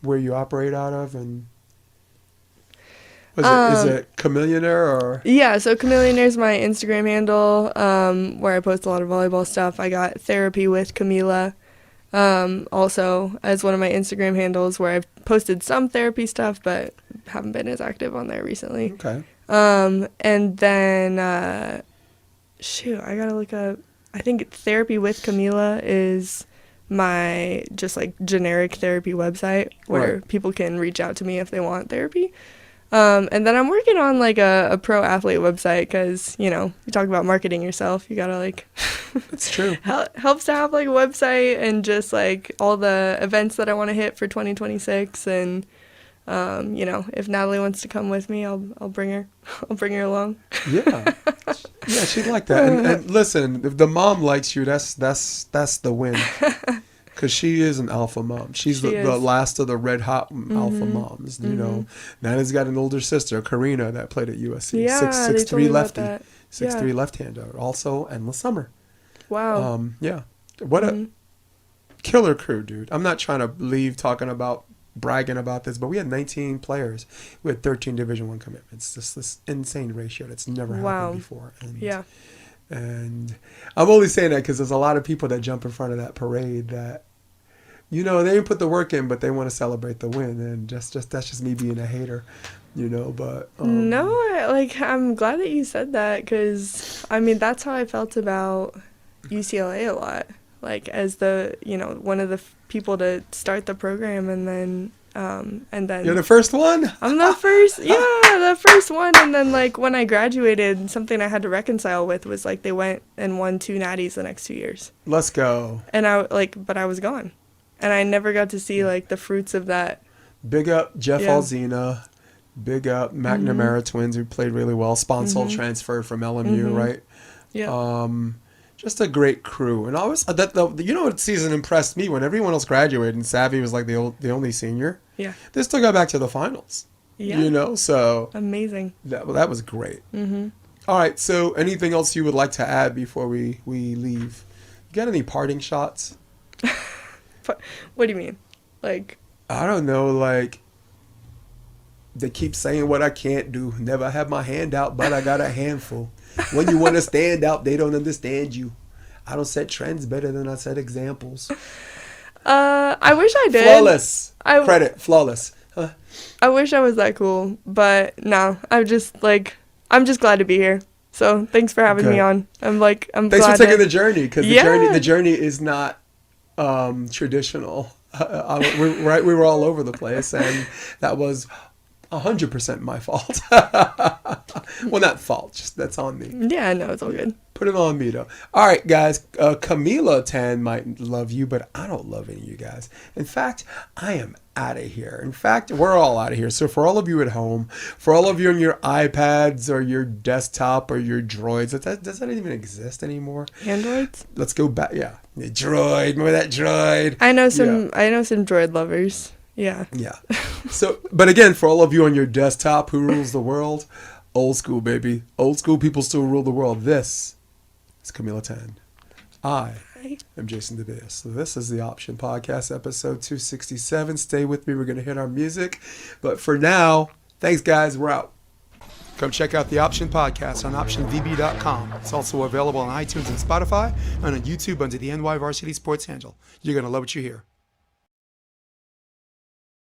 where you operate out of, and is it Chameleonaire or? Yeah, so Chameleonaire is my Instagram handle, where I post a lot of volleyball stuff. I got Therapy with Kamila, also as one of my Instagram handles, where I've posted some therapy stuff, but haven't been as active on there recently. Okay. And then, I gotta look up. I think Therapy with Kamila is my just like generic therapy website where people can reach out to me if they want therapy. And then I'm working on like a pro athlete website, because, you talk about marketing yourself. You gotta like, it's true. Helps to have like a website and just like all the events that I want to hit for 2026. And, if Natalie wants to come with me, I'll bring her along. Yeah. Yeah, she'd like that. And listen, if the mom likes you, that's the win. Because she is an alpha mom. She's the last of the red hot alpha moms. You know, Nana's got an older sister, Karina, that played at USC. Yeah, 6'3" lefty, that. 6'3" left-hander. Also, Endless Summer. Wow. Yeah. What a killer crew, dude. I'm not trying to leave bragging about this, but we had 19 players. We had 13 Division I commitments. Just this insane ratio that's never happened before. And, and I'm only saying that because there's a lot of people that jump in front of that parade that, you know, they didn't put the work in, but they want to celebrate the win. And that's just me being a hater, you know. But no, I'm glad that you said that, because I mean that's how I felt about UCLA a lot. Like, as the, you know, one of the people to start the program, and then you're the first one? I'm the first, the first one. And then, like, when I graduated, something I had to reconcile with was, like, they went and won 2 natties the next 2 years. Let's go. And but I was gone. And I never got to see, like, the fruits of that. Big up Jeff Alzina. Big up McNamara twins, who played really well. Sponsor transferred from LMU, right? Yeah. Just a great crew. And always you know what season impressed me? When everyone else graduated and Savvy was like the only senior. Yeah. They still got back to the finals. Yeah. You know, so amazing. That was great. All right, so anything else you would like to add before we leave? You got any parting shots? What do you mean? Like, I don't know, like, they keep saying what I can't do. Never have my hand out, but I got a handful. When you want to stand out, they don't understand you. I don't set trends better than I set examples. I wish I did. Flawless. Flawless. Huh? I wish I was that cool, but no. I'm just glad to be here. So thanks for having me on. I'm thanks glad for taking the journey, because the journey is not traditional. We were all over the place, and that was 100% my fault. Well, not fault, just that's on me. Yeah, no, it's all good. Put it on me, though. All right, guys. Kamila Tan might love you, but I don't love any of you guys. In fact, I am out of here. In fact, we're all out of here. So for all of you at home, for all of you on your iPads or your desktop or your droids, does that even exist anymore? Androids? Let's go back. Yeah. Droid. Remember that droid? I know some droid lovers. Yeah. Yeah. So, but again, for all of you on your desktop, who rules the world? Old school, baby. Old school people still rule the world. This is Kamila Tan. I am Jason DeBeas. This is the Option Podcast, episode 267. Stay with me. We're going to hit our music. But for now, thanks, guys. We're out. Come check out the Option Podcast on optionvb.com. It's also available on iTunes and Spotify, and on YouTube under the NY Varsity Sports handle. You're going to love what you hear.